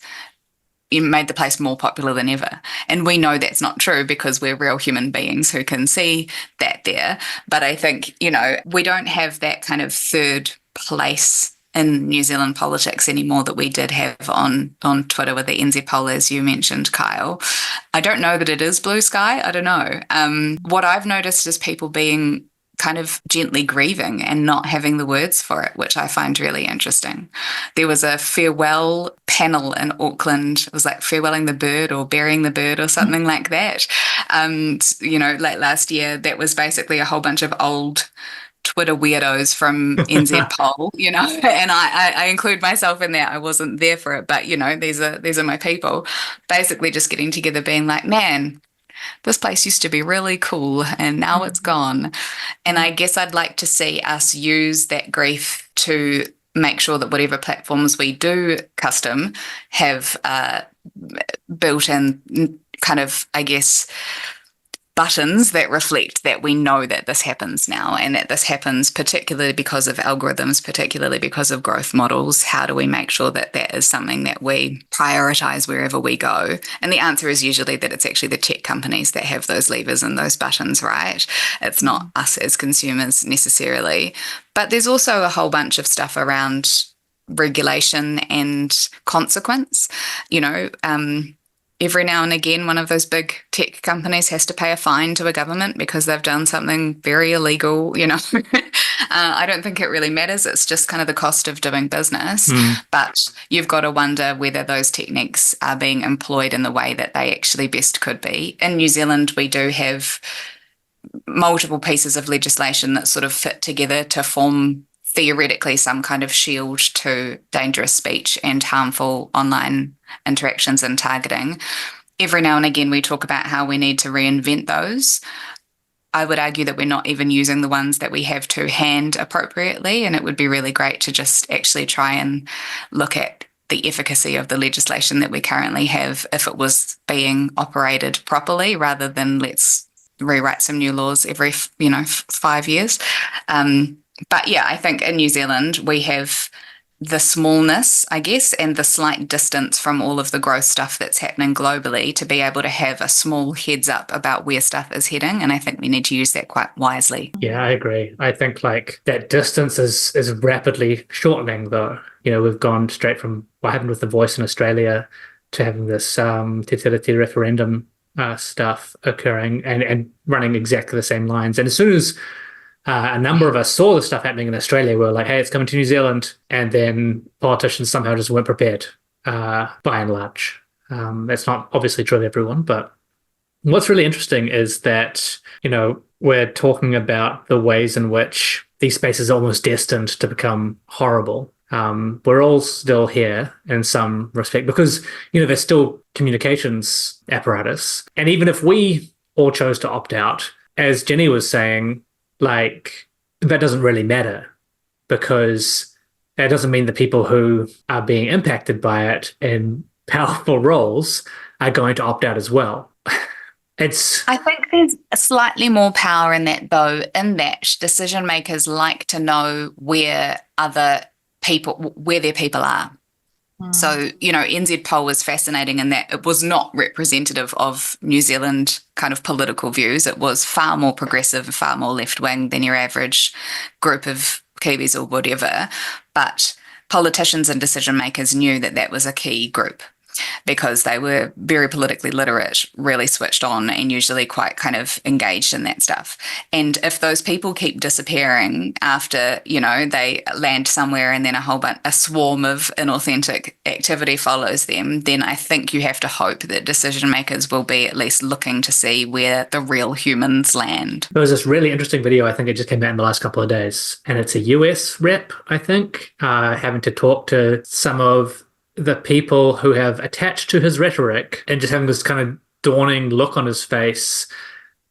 made the place more popular than ever. And we know that's not true because we're real human beings who can see that there. But I think, we don't have that kind of third place in New Zealand politics anymore that we did have on Twitter with the NZPol, as you mentioned, Kyle. I don't know that it is blue sky. I don't know. What I've noticed is people being kind of gently grieving and not having the words for it, which I find really interesting. There was a farewell panel in Auckland. It was like farewelling the bird or burying the bird or something like that. Late last year, that was basically a whole bunch of old Twitter weirdos from NZPol, and I include myself in that. I wasn't there for it, but these are my people, basically just getting together, being like, man, this place used to be really cool and now it's gone. And I guess I'd like to see us use that grief to make sure that whatever platforms we do custom have built in kind of, I guess, buttons that reflect that we know that this happens now, and that this happens particularly because of algorithms, particularly because of growth models. How do we make sure that that is something that we prioritize wherever we go? And the answer is usually that it's actually the tech companies that have those levers and those buttons, right? It's not us as consumers necessarily. But there's also a whole bunch of stuff around regulation and consequence. Every now and again, one of those big tech companies has to pay a fine to a government because they've done something very illegal, I don't think it really matters. It's just kind of the cost of doing business. But you've got to wonder whether those techniques are being employed in the way that they actually best could be. In New Zealand, we do have multiple pieces of legislation that sort of fit together to form theoretically some kind of shield to dangerous speech and harmful online interactions and targeting. Every now and again, we talk about how we need to reinvent those. I would argue that we're not even using the ones that we have to hand appropriately, and it would be really great to just actually try and look at the efficacy of the legislation that we currently have if it was being operated properly, rather than let's rewrite some new laws every 5 years. But yeah, I think in New Zealand, we have the smallness, I guess, and the slight distance from all of the growth stuff that's happening globally to be able to have a small heads up about where stuff is heading. And I think we need to use that quite wisely. Yeah, I agree. I think that distance is rapidly shortening, though. We've gone straight from what happened with The Voice in Australia to having this Te Tiriti referendum stuff occurring and running exactly the same lines. And as soon as a number of us saw the stuff happening in Australia, we were like, hey, it's coming to New Zealand. And then politicians somehow just weren't prepared, by and large. That's not obviously true of everyone, but what's really interesting is that, we're talking about the ways in which these spaces are almost destined to become horrible. we're all still here in some respect because, there's still communications apparatus. And even if we all chose to opt out, as Ginny was saying, like, that doesn't really matter because that doesn't mean the people who are being impacted by it in powerful roles are going to opt out as well. I think there's slightly more power in that, though, in that decision makers like to know where their people are. So, NZPol was fascinating in that it was not representative of New Zealand kind of political views. It was far more progressive, far more left-wing than your average group of Kiwis or whatever. But politicians and decision makers knew that that was a key group because they were very politically literate, really switched on, and usually quite kind of engaged in that stuff. And if those people keep disappearing after, they land somewhere and then a swarm of inauthentic activity follows them, then I think you have to hope that decision makers will be at least looking to see where the real humans land. There was this really interesting video, I think it just came out in the last couple of days, and it's a US rep, I think, having to talk to some of the people who have attached to his rhetoric and just having this kind of dawning look on his face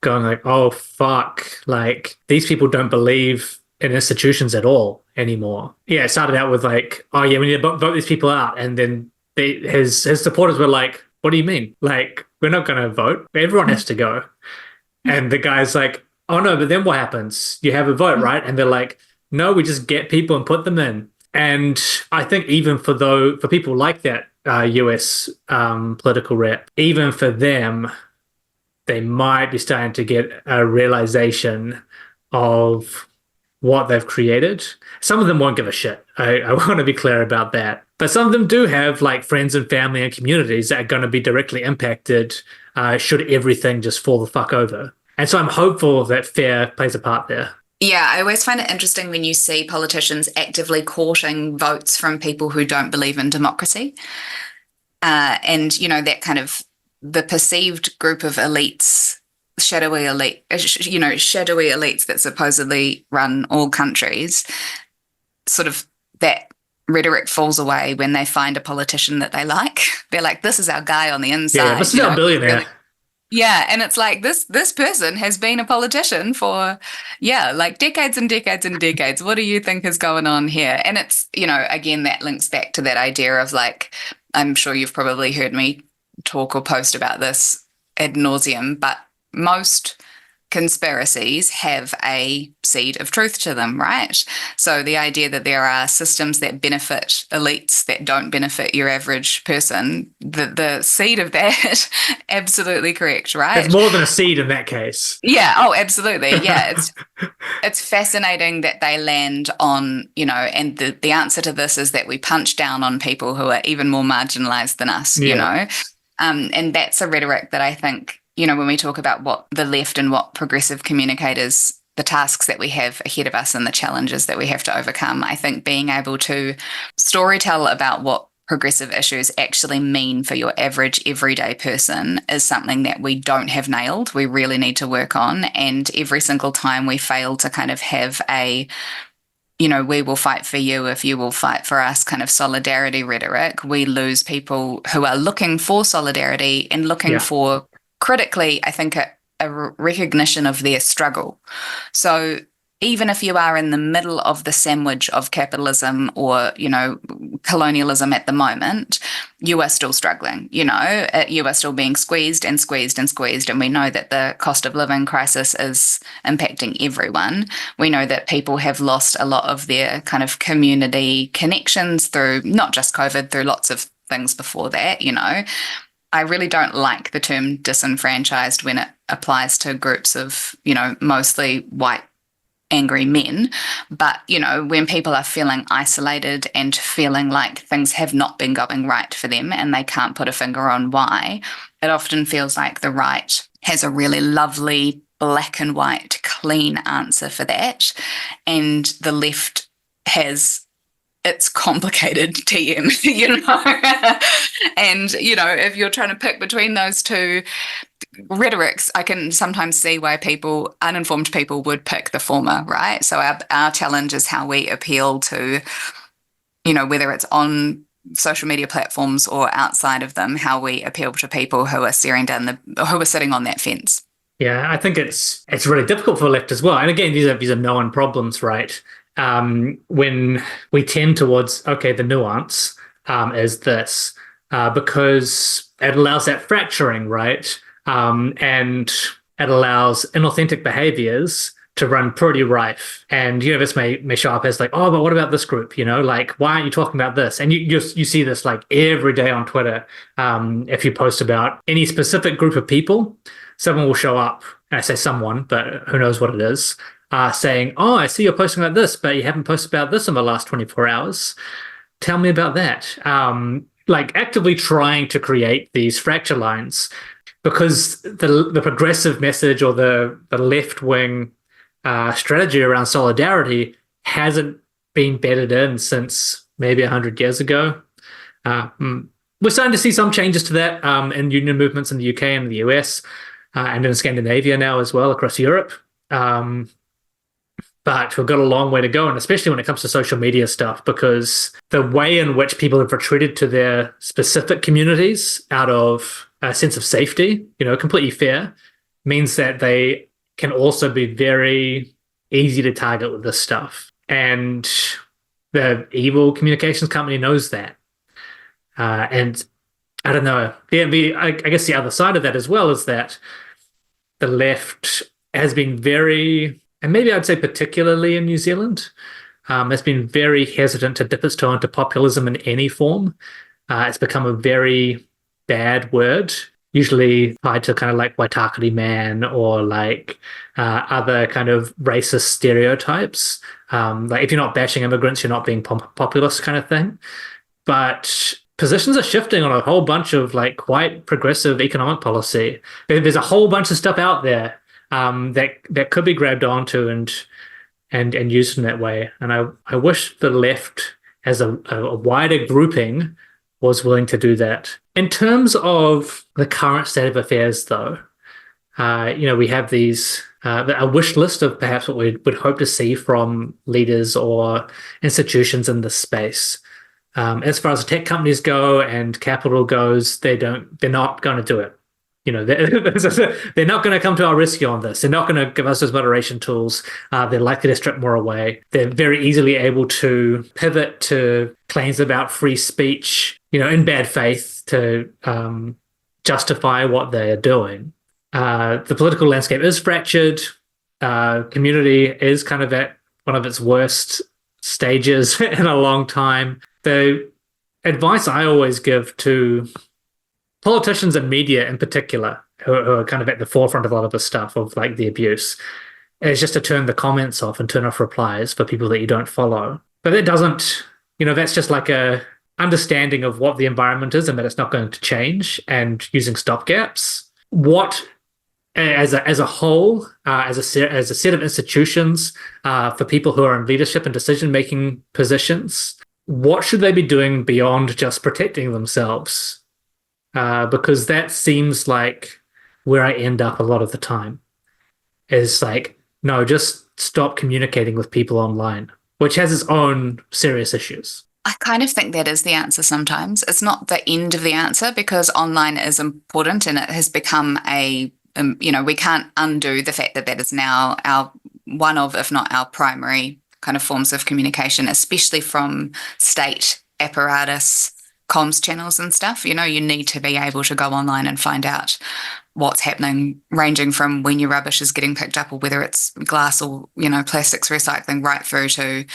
going like, oh, fuck, like these people don't believe in institutions at all anymore. Yeah, it started out with like, oh yeah, we need to vote these people out. And then his supporters were like, what do you mean? Like, we're not going to vote. Everyone has to go. And the guy's like, oh no, but then what happens? You have a vote, right? And they're like, no, we just get people and put them in. And I think even for people like that US political rep, even for them, they might be starting to get a realization of what they've created. Some of them won't give a shit. I want to be clear about that. But some of them do have like friends and family and communities that are going to be directly impacted should everything just fall the fuck over. And so I'm hopeful that fear plays a part there. Yeah, I always find it interesting when you see politicians actively courting votes from people who don't believe in democracy. And, that kind of the perceived group of elites, shadowy elites that supposedly run all countries, sort of that rhetoric falls away when they find a politician that they like. They're like, this is our guy on the inside. Yeah, this is our billionaire. Really. Yeah, and it's like this person has been a politician for, like decades and decades and decades. What do you think is going on here? And it's, again, that links back to that idea of like, I'm sure you've probably heard me talk or post about this ad nauseum, but most conspiracies have a seed of truth to them, right? So the idea that there are systems that benefit elites that don't benefit your average person, the seed of that, absolutely correct, right? It's more than a seed in that case. Yeah, oh, absolutely. Yeah, it's fascinating that they land on, and the answer to this is that we punch down on people who are even more marginalized than us, and that's a rhetoric that I think, when we talk about what the left and what progressive communicators, the tasks that we have ahead of us and the challenges that we have to overcome, I think being able to storytell about what progressive issues actually mean for your average everyday person is something that we don't have nailed. We really need to work on. And every single time we fail to kind of have a, we will fight for you if you will fight for us kind of solidarity rhetoric, we lose people who are looking for solidarity and looking for, critically, I think, a recognition of their struggle. So even if you are in the middle of the sandwich of capitalism or, colonialism at the moment, you are still struggling, you are still being squeezed and squeezed and squeezed. And we know that the cost of living crisis is impacting everyone. We know that people have lost a lot of their kind of community connections through not just COVID, through lots of things before that, I really don't like the term disenfranchised when it applies to groups of, mostly white angry men. But, when people are feeling isolated and feeling like things have not been going right for them and they can't put a finger on why, it often feels like the right has a really lovely black and white clean answer for that. And the left has it's complicated TM, and, if you're trying to pick between those two rhetorics, I can sometimes see why uninformed people would pick the former, right? So our challenge is how we appeal to whether it's on social media platforms or outside of them, how we appeal to people who are who are sitting on that fence. Yeah, I think it's really difficult for the left as well. And again, these are known problems, right? When we tend towards, okay, the nuance is this, because it allows that fracturing, right? And it allows inauthentic behaviors to run pretty rife. And, this may show up as like, oh, but what about this group? Like, why aren't you talking about this? And you see this like every day on Twitter. If you post about any specific group of people, someone will show up, and I say someone, but who knows what it is, saying, oh, I see you're posting about this, but you haven't posted about this in the last 24 hours. Tell me about that. Like actively trying to create these fracture lines, because the progressive message or the left-wing strategy around solidarity hasn't been bedded in since maybe 100 years ago. We're starting to see some changes to that in union movements in the UK and the US, and in Scandinavia now as well, across Europe. But we've got a long way to go, and especially when it comes to social media stuff, because the way in which people have retreated to their specific communities out of a sense of safety, completely fair, means that they can also be very easy to target with this stuff. And the evil communications company knows that. And I don't know. I guess the other side of that as well is that the left has been very, and maybe I'd say particularly in New Zealand, has been very hesitant to dip its toe into populism in any form. It's become a very bad word, usually tied to kind of like Waitakere man or like other kind of racist stereotypes. Like if you're not bashing immigrants, you're not being populist kind of thing. But positions are shifting on a whole bunch of like quite progressive economic policy. There's a whole bunch of stuff out there that could be grabbed onto and used in that way. And I wish the left as a wider grouping was willing to do that. In terms of the current state of affairs, though, we have these a wish list of perhaps what we would hope to see from leaders or institutions in this space. As far as tech companies go and capital goes, they're not going to do it. They're not going to come to our rescue on this. They're not going to give us those moderation tools. They're likely to strip more away. They're very easily able to pivot to claims about free speech, in bad faith to justify what they're doing. The political landscape is fractured. Community is kind of at one of its worst stages in a long time. The advice I always give to politicians and media in particular, who are kind of at the forefront of a lot of the stuff of like the abuse, is just to turn the comments off and turn off replies for people that you don't follow. But it doesn't, that's just like a understanding of what the environment is and that it's not going to change, and using stopgaps. What, as a whole, as a set of institutions, for people who are in leadership and decision-making positions, what should they be doing beyond just protecting themselves? Because that seems like where I end up a lot of the time. Is like, no, just stop communicating with people online, which has its own serious issues. I kind of think that is the answer sometimes. It's not the end of the answer, because online is important and it has become we can't undo the fact that that is now one of, if not our primary kind of forms of communication, especially from state apparatus comms channels and stuff. You need to be able to go online and find out what's happening, ranging from when your rubbish is getting picked up, or whether it's glass or, plastics recycling, right through to,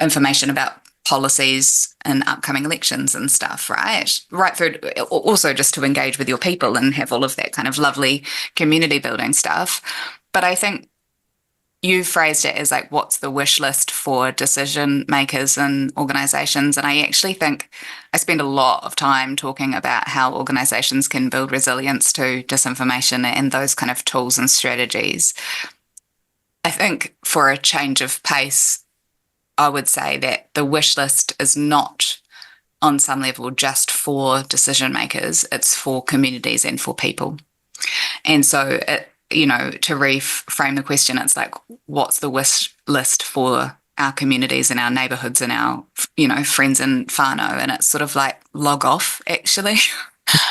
information about policies and upcoming elections and stuff, right? Right through also just to engage with your people and have all of that kind of lovely community building stuff. But I think you phrased it as like, what's the wish list for decision makers and organizations? And I actually think I spend a lot of time talking about how organizations can build resilience to disinformation and those kind of tools and strategies. I think for a change of pace, I would say that the wish list is not on some level just for decision makers, it's for communities and for people. And so to reframe the question, it's like, what's the wish list for our communities and our neighborhoods and our, friends in whānau. And it's sort of like log off, actually.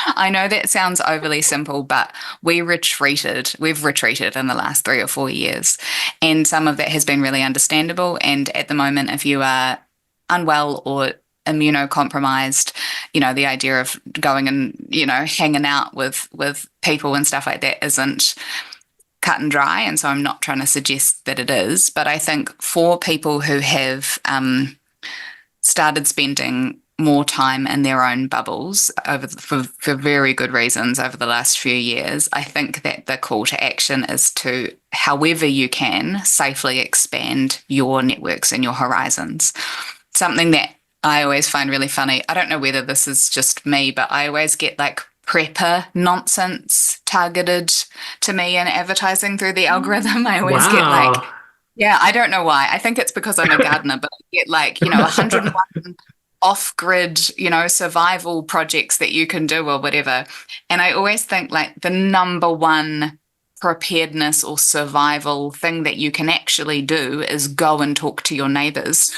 I know that sounds overly simple, but we've retreated in the last 3 or 4 years. And some of that has been really understandable. And at the moment, if you are unwell or immunocompromised, the idea of going and, hanging out with people and stuff like that isn't cut and dry. And so I'm not trying to suggest that it is. But I think for people who have started spending more time in their own bubbles for very good reasons over the last few years, I think that the call to action is to, however you can, safely expand your networks and your horizons. Something that I always find really funny, I don't know whether this is just me, but I always get like prepper nonsense targeted to me in advertising through the algorithm. I always get like, yeah, I don't know why. I think it's because I'm a gardener, but I get like, 101 off-grid, survival projects that you can do or whatever. And I always think like the number one preparedness or survival thing that you can actually do is go and talk to your neighbors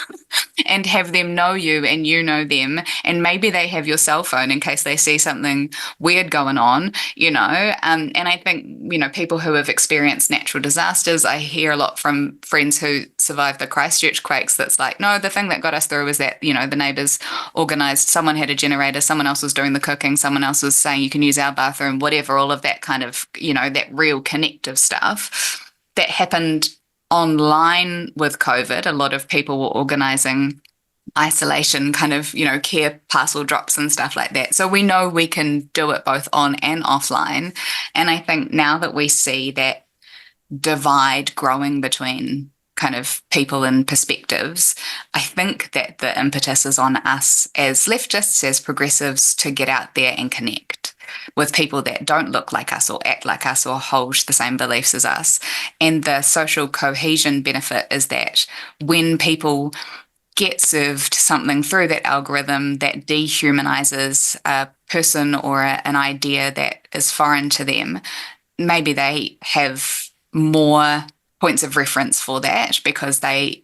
and have them know you and you know them, and maybe they have your cell phone in case they see something weird going on, and I think people who have experienced natural disasters, I hear a lot from friends who survived the Christchurch quakes that's like, no, the thing that got us through was that the neighbors organized, someone had a generator, someone else was doing the cooking, someone else was saying you can use our bathroom, whatever, all of that kind of that real connective stuff that happened online with COVID. A lot of people were organizing isolation kind of, care parcel drops and stuff like that. So we know we can do it both on and offline. And I think now that we see that divide growing between kind of people and perspectives, I think that the impetus is on us as leftists, as progressives, to get out there and connect with people that don't look like us or act like us or hold the same beliefs as us. And the social cohesion benefit is that when people get served something through that algorithm that dehumanizes a person or an idea that is foreign to them, maybe they have more points of reference for that because they,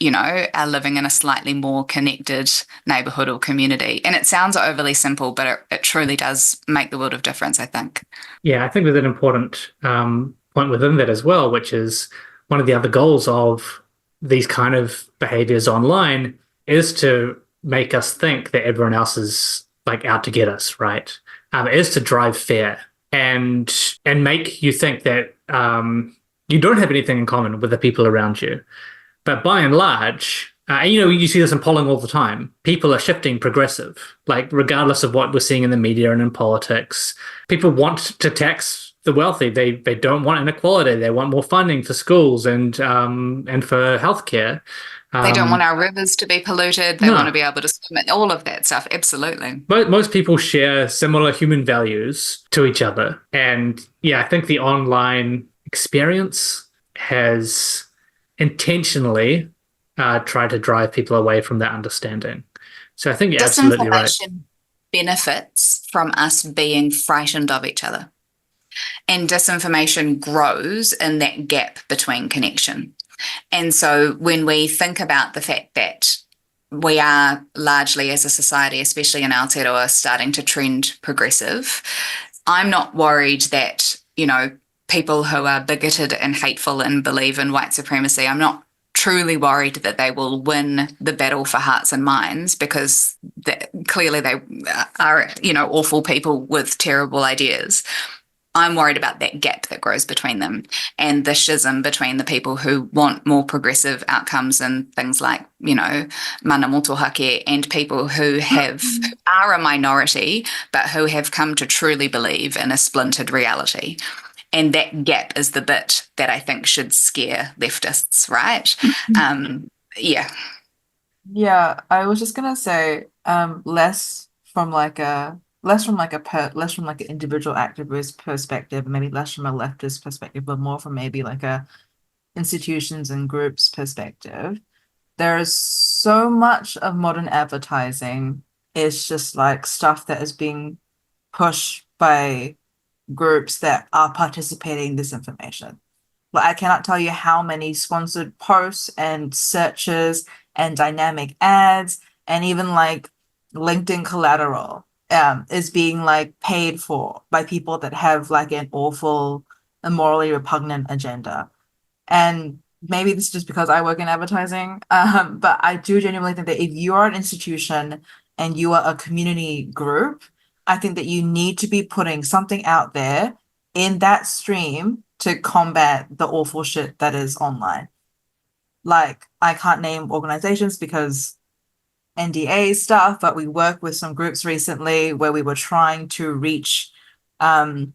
are living in a slightly more connected neighborhood or community. And it sounds overly simple, but it truly does make the world of difference, I think. Yeah, I think there's an important point within that as well, which is one of the other goals of these kind of behaviors online is to make us think that everyone else is like out to get us, right? It is to drive fear and make you think that you don't have anything in common with the people around you. But by and large, you see this in polling all the time, people are shifting progressive, like regardless of what we're seeing in the media and in politics. People want to tax the wealthy. They don't want inequality. They want more funding for schools and for healthcare. They don't want our rivers to be polluted. They want to be able to swim, all of that stuff. Absolutely. But most people share similar human values to each other. And yeah, I think the online experience has intentionally tried to drive people away from that understanding. So I think you're absolutely right. Disinformation benefits from us being frightened of each other. And disinformation grows in that gap between connection. And so when we think about the fact that we are largely as a society, especially in Aotearoa, starting to trend progressive, I'm not worried that, people who are bigoted and hateful and believe in white supremacy, I'm not truly worried that they will win the battle for hearts and minds because clearly they are, awful people with terrible ideas. I'm worried about that gap that grows between them and the schism between the people who want more progressive outcomes and things like, mana motohake, and people who are a minority, but who have come to truly believe in a splintered reality. And that gap is the bit that I think should scare leftists, right? Yeah. Yeah, I was just gonna say, less from an individual activist perspective, maybe less from a leftist perspective, but more from maybe like a institutions and groups perspective. There is so much of modern advertising is just like stuff that is being pushed by groups that are participating in disinformation. Like I cannot tell you how many sponsored posts and searches and dynamic ads, and even like LinkedIn collateral is being like paid for by people that have like an awful, morally repugnant agenda. And maybe this is just because I work in advertising, but I do genuinely think that if you are an institution and you are a community group, I think that you need to be putting something out there in that stream to combat the awful shit that is online. Like, I can't name organizations because NDA stuff, but we worked with some groups recently where we were trying to reach, I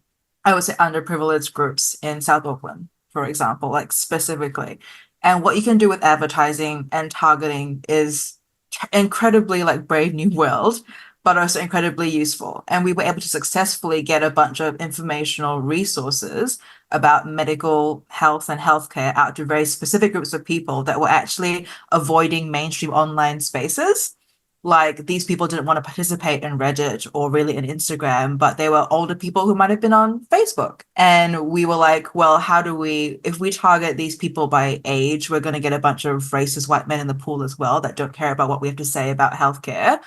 would say, underprivileged groups in South Auckland, for example, like specifically. And what you can do with advertising and targeting is incredibly like brave new world, but also incredibly useful. And we were able to successfully get a bunch of informational resources about medical health and healthcare out to very specific groups of people that were actually avoiding mainstream online spaces. Like, these people didn't want to participate in Reddit or really in Instagram, but they were older people who might have been on Facebook. And we were like, well, if we target these people by age, we're going to get a bunch of racist white men in the pool as well that don't care about what we have to say about healthcare.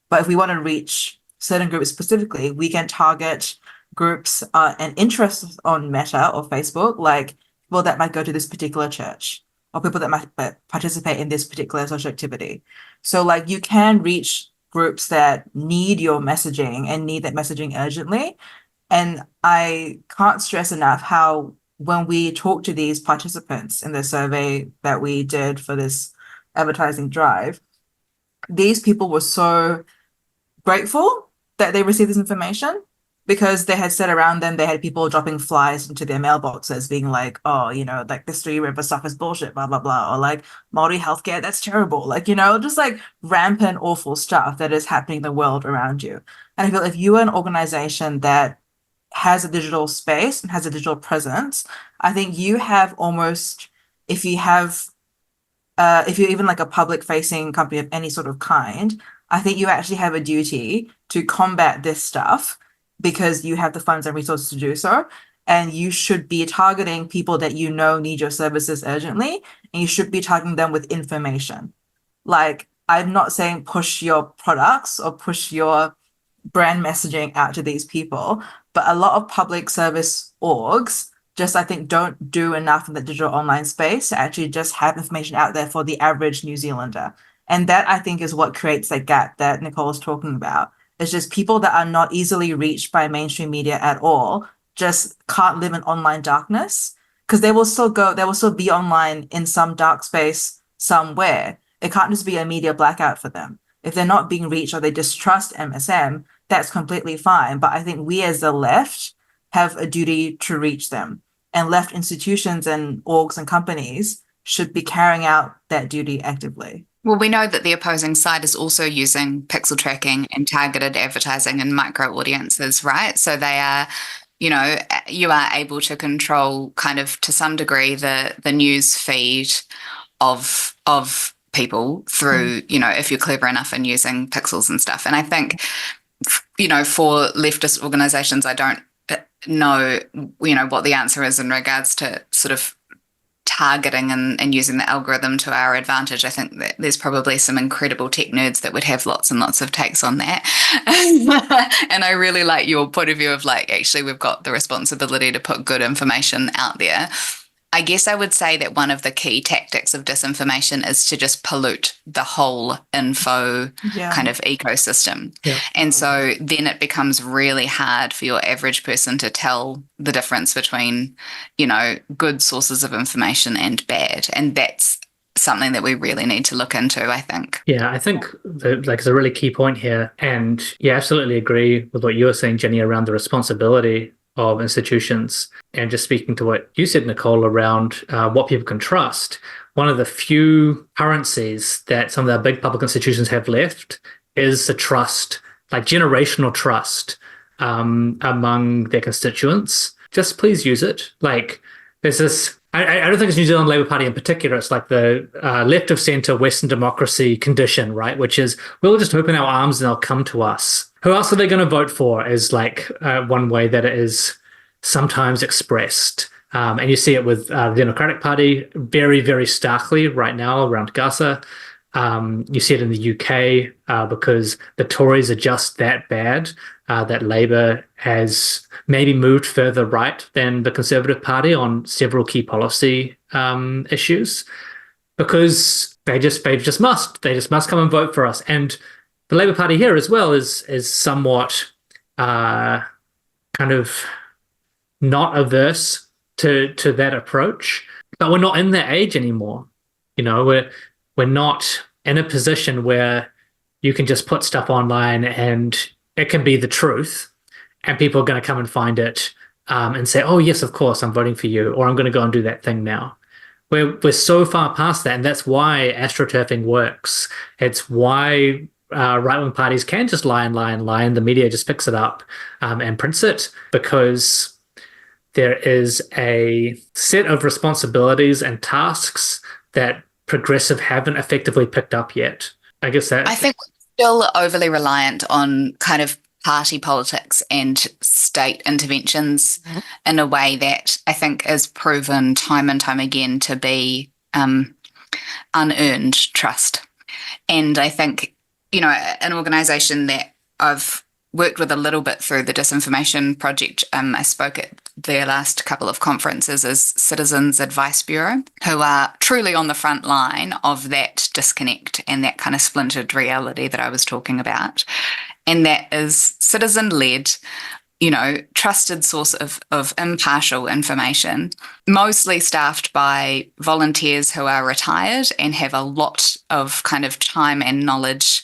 But if we want to reach certain groups specifically, we can target groups and interests on Meta or Facebook, like people that might go to this particular church or people that might participate in this particular social activity. So like, you can reach groups that need your messaging and need that messaging urgently. And I can't stress enough how when we talk to these participants in the survey that we did for this advertising drive, these people were so grateful that they received this information, because they had said around them, they had people dropping flies into their mailboxes being like, oh, like this Three River stuff is bullshit, blah, blah, blah. Or like, Māori healthcare, that's terrible. Like, just like rampant, awful stuff that is happening in the world around you. And I feel if you are an organization that has a digital space and has a digital presence, I think you have almost, if you're even like a public facing company of any sort of kind, I think you actually have a duty to combat this stuff because you have the funds and resources to do so. And you should be targeting people that need your services urgently, and you should be targeting them with information. Like, I'm not saying push your products or push your brand messaging out to these people, but a lot of public service orgs just, I think, don't do enough in the digital online space to actually just have information out there for the average New Zealander. And that, I think, is what creates that gap that Nicole is talking about. It's just people that are not easily reached by mainstream media at all just can't live in online darkness, because they will still be online in some dark space somewhere. It can't just be a media blackout for them. If they're not being reached or they distrust MSM, that's completely fine. But I think we as the left have a duty to reach them, and left institutions and orgs and companies should be carrying out that duty actively. Well, we know that the opposing side is also using pixel tracking and targeted advertising and micro audiences, right? So they are, you are able to control kind of to some degree the news feed of people through, if you're clever enough in using pixels and stuff. And I think, for leftist organizations, I don't know, what the answer is in regards to sort of targeting and using the algorithm to our advantage. I think that there's probably some incredible tech nerds that would have lots and lots of takes on that. And I really like your point of view of like, actually, we've got the responsibility to put good information out there. I guess I would say that one of the key tactics of disinformation is to just pollute the whole info kind of ecosystem. Yeah. And so then it becomes really hard for your average person to tell the difference between, good sources of information and bad. And that's something that we really need to look into, I think. Yeah, I think it's a really key point here. And yeah, absolutely agree with what you were saying, Ginny, around the responsibility of institutions. And just speaking to what you said, Nicole, around what people can trust, one of the few currencies that some of the big public institutions have left is the trust, like generational trust among their constituents. Just please use it. Like, there's this, I don't think it's New Zealand Labour Party in particular, it's like the left of centre Western democracy condition, right? Which is, we'll just open our arms and they'll come to us. Who else are they going to vote for is like one way that it is sometimes expressed. And you see it with the Democratic Party very, very starkly right now around Gaza. You see it in the UK because the Tories are just that bad that Labour has maybe moved further right than the Conservative Party on several key policy issues because they just must come and vote for us. And the Labour Party here as well is somewhat kind of not averse to that approach, but we're not in that age anymore. You know, we're not in a position where you can just put stuff online and it can be the truth, and people are going to come and find it and say, "Oh yes, of course, I'm voting for you," or "I'm going to go and do that thing now." We're so far past that, and that's why astroturfing works. It's why right-wing parties can just lie and lie and lie, and the media just picks it up and prints it, because there is a set of responsibilities and tasks that progressive haven't effectively picked up yet. I guess that... I think we're still overly reliant on kind of party politics and state interventions in a way that I think is proven time and time again to be unearned trust. And I think, you know, an organisation that I've worked with a little bit through the Disinformation Project, I spoke at their last couple of conferences, is Citizens Advice Bureau, who are truly on the front line of that disconnect and that kind of splintered reality that I was talking about. And that is citizen-led, you know, trusted source of impartial information, mostly staffed by volunteers who are retired and have a lot of kind of time and knowledge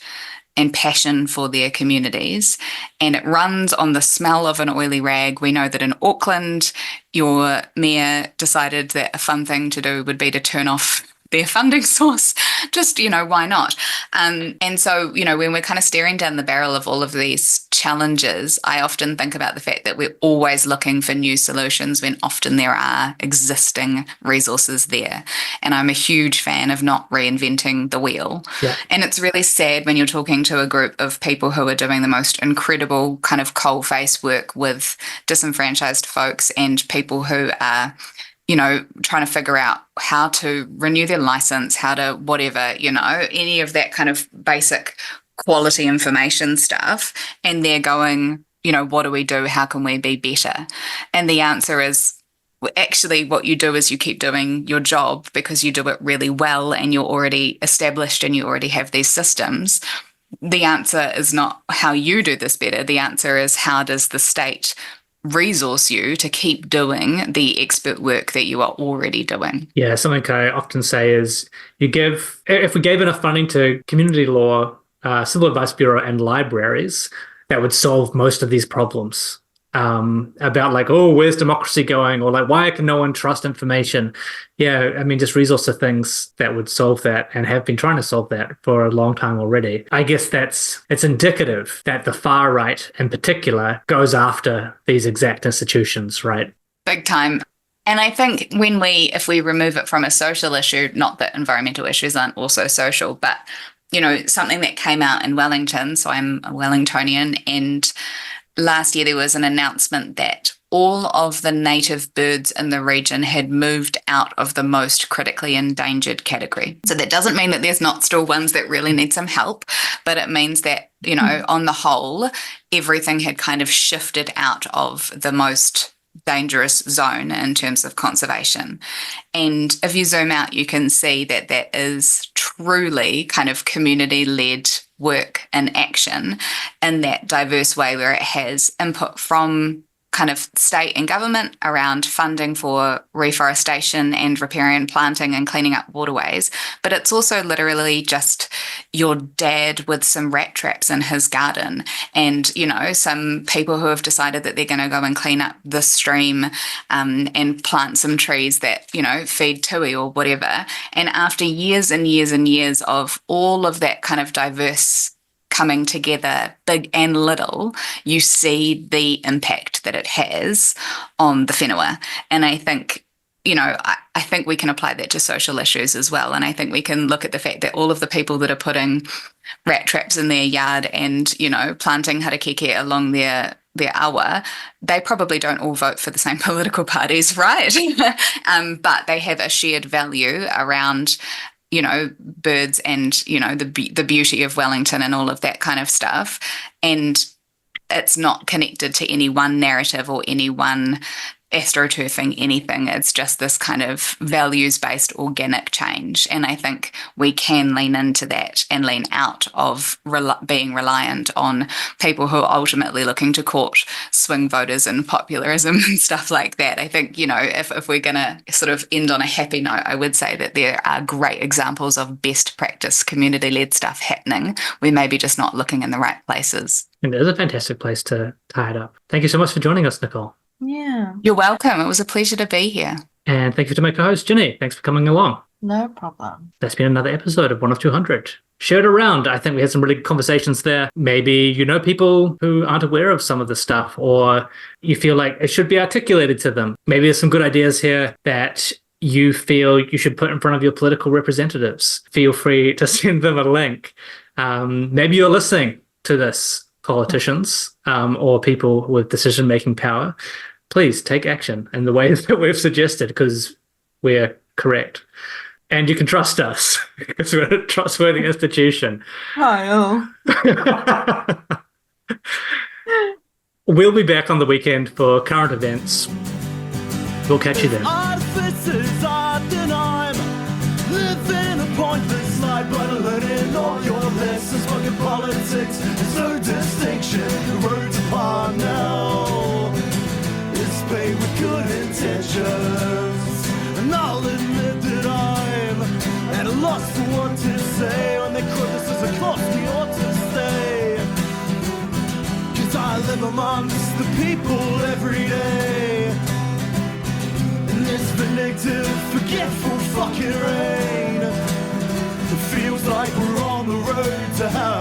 and passion for their communities. And it runs on the smell of an oily rag. We know that in Auckland, your mayor decided that a fun thing to do would be to turn off their funding source. Just, you know, why not? And so, you know, when we're kind of staring down the barrel of all of these challenges, I often think about the fact that we're always looking for new solutions when often there are existing resources there. And I'm a huge fan of not reinventing the wheel. Yeah. And it's really sad when you're talking to a group of people who are doing the most incredible kind of coalface work with disenfranchised folks and people who are, you know, trying to figure out how to renew their license, how to whatever, you know, any of that kind of basic quality information stuff. And they're going, you know, what do we do? How can we be better? And the answer is, actually, what you do is you keep doing your job because you do it really well and you're already established and you already have these systems. The answer is not how you do this better. The answer is, how does the state resource you to keep doing the expert work that you are already doing? Yeah, something I often say is, if we gave enough funding to community law, civil advice bureau and libraries, that would solve most of these problems. About like, oh, where's democracy going? Or like, why can no one trust information? Yeah, I mean, just resource the things that would solve that and have been trying to solve that for a long time already. I guess it's indicative that the far right in particular goes after these exact institutions, right? Big time. And I think if we remove it from a social issue, not that environmental issues aren't also social, but, you know, something that came out in Wellington, so I'm a Wellingtonian, and last year there was an announcement that all of the native birds in the region had moved out of the most critically endangered category. So that doesn't mean that there's not still ones that really need some help, but it means that, you know, on the whole, everything had kind of shifted out of the most dangerous zone in terms of conservation. And if you zoom out, you can see that that is truly kind of community-led work and action in that diverse way, where it has input from kind of state and government around funding for reforestation and riparian planting and cleaning up waterways. But it's also literally just your dad with some rat traps in his garden and, you know, some people who have decided that they're going to go and clean up the stream and plant some trees that, you know, feed tui or whatever. And after years and years and years of all of that kind of diverse coming together, big and little, you see the impact that it has on the whenua. And I think, you know, I think we can apply that to social issues as well. And I think we can look at the fact that all of the people that are putting rat traps in their yard and, you know, planting harakeke along their awa, they probably don't all vote for the same political parties, right? But they have a shared value around you know, birds and, you know, the beauty of Wellington and all of that kind of stuff. And it's not connected to any one narrative or any one astroturfing anything. It's just this kind of values-based organic change. And I think we can lean into that and lean out of being reliant on people who are ultimately looking to court swing voters and popularism and stuff like that. I think, you know, if we're going to sort of end on a happy note, I would say that there are great examples of best practice community-led stuff happening. We may be just not looking in the right places. And it is a fantastic place to tie it up. Thank you so much for joining us, Nicole. Yeah. You're welcome. It was a pleasure to be here. And thank you to my co-host, Ginny. Thanks for coming along. No problem. That's been another episode of 1 of 200. Share it around. I think we had some really good conversations there. Maybe you know people who aren't aware of some of the stuff, or you feel like it should be articulated to them. Maybe there's some good ideas here that you feel you should put in front of your political representatives. Feel free to send them a link. Maybe you're listening to this, politicians, or people with decision-making power. Please take action in the ways that we've suggested, because we're correct. And you can trust us, because we're a trustworthy institution. Oh. We'll be back on the weekend for current events. We'll catch you then. Artificers are denying, living a pointless life, but learning all your lessons. Fucking politics, there's no distinction. The road's apart now. It's paid with good intentions, and I'll admit that I'm at a loss for what to say when they quote this as a cost we ought to stay. 'Cause I live amongst the people every day. This vindictive, forgetful fucking rain. It feels like we're on the road to hell.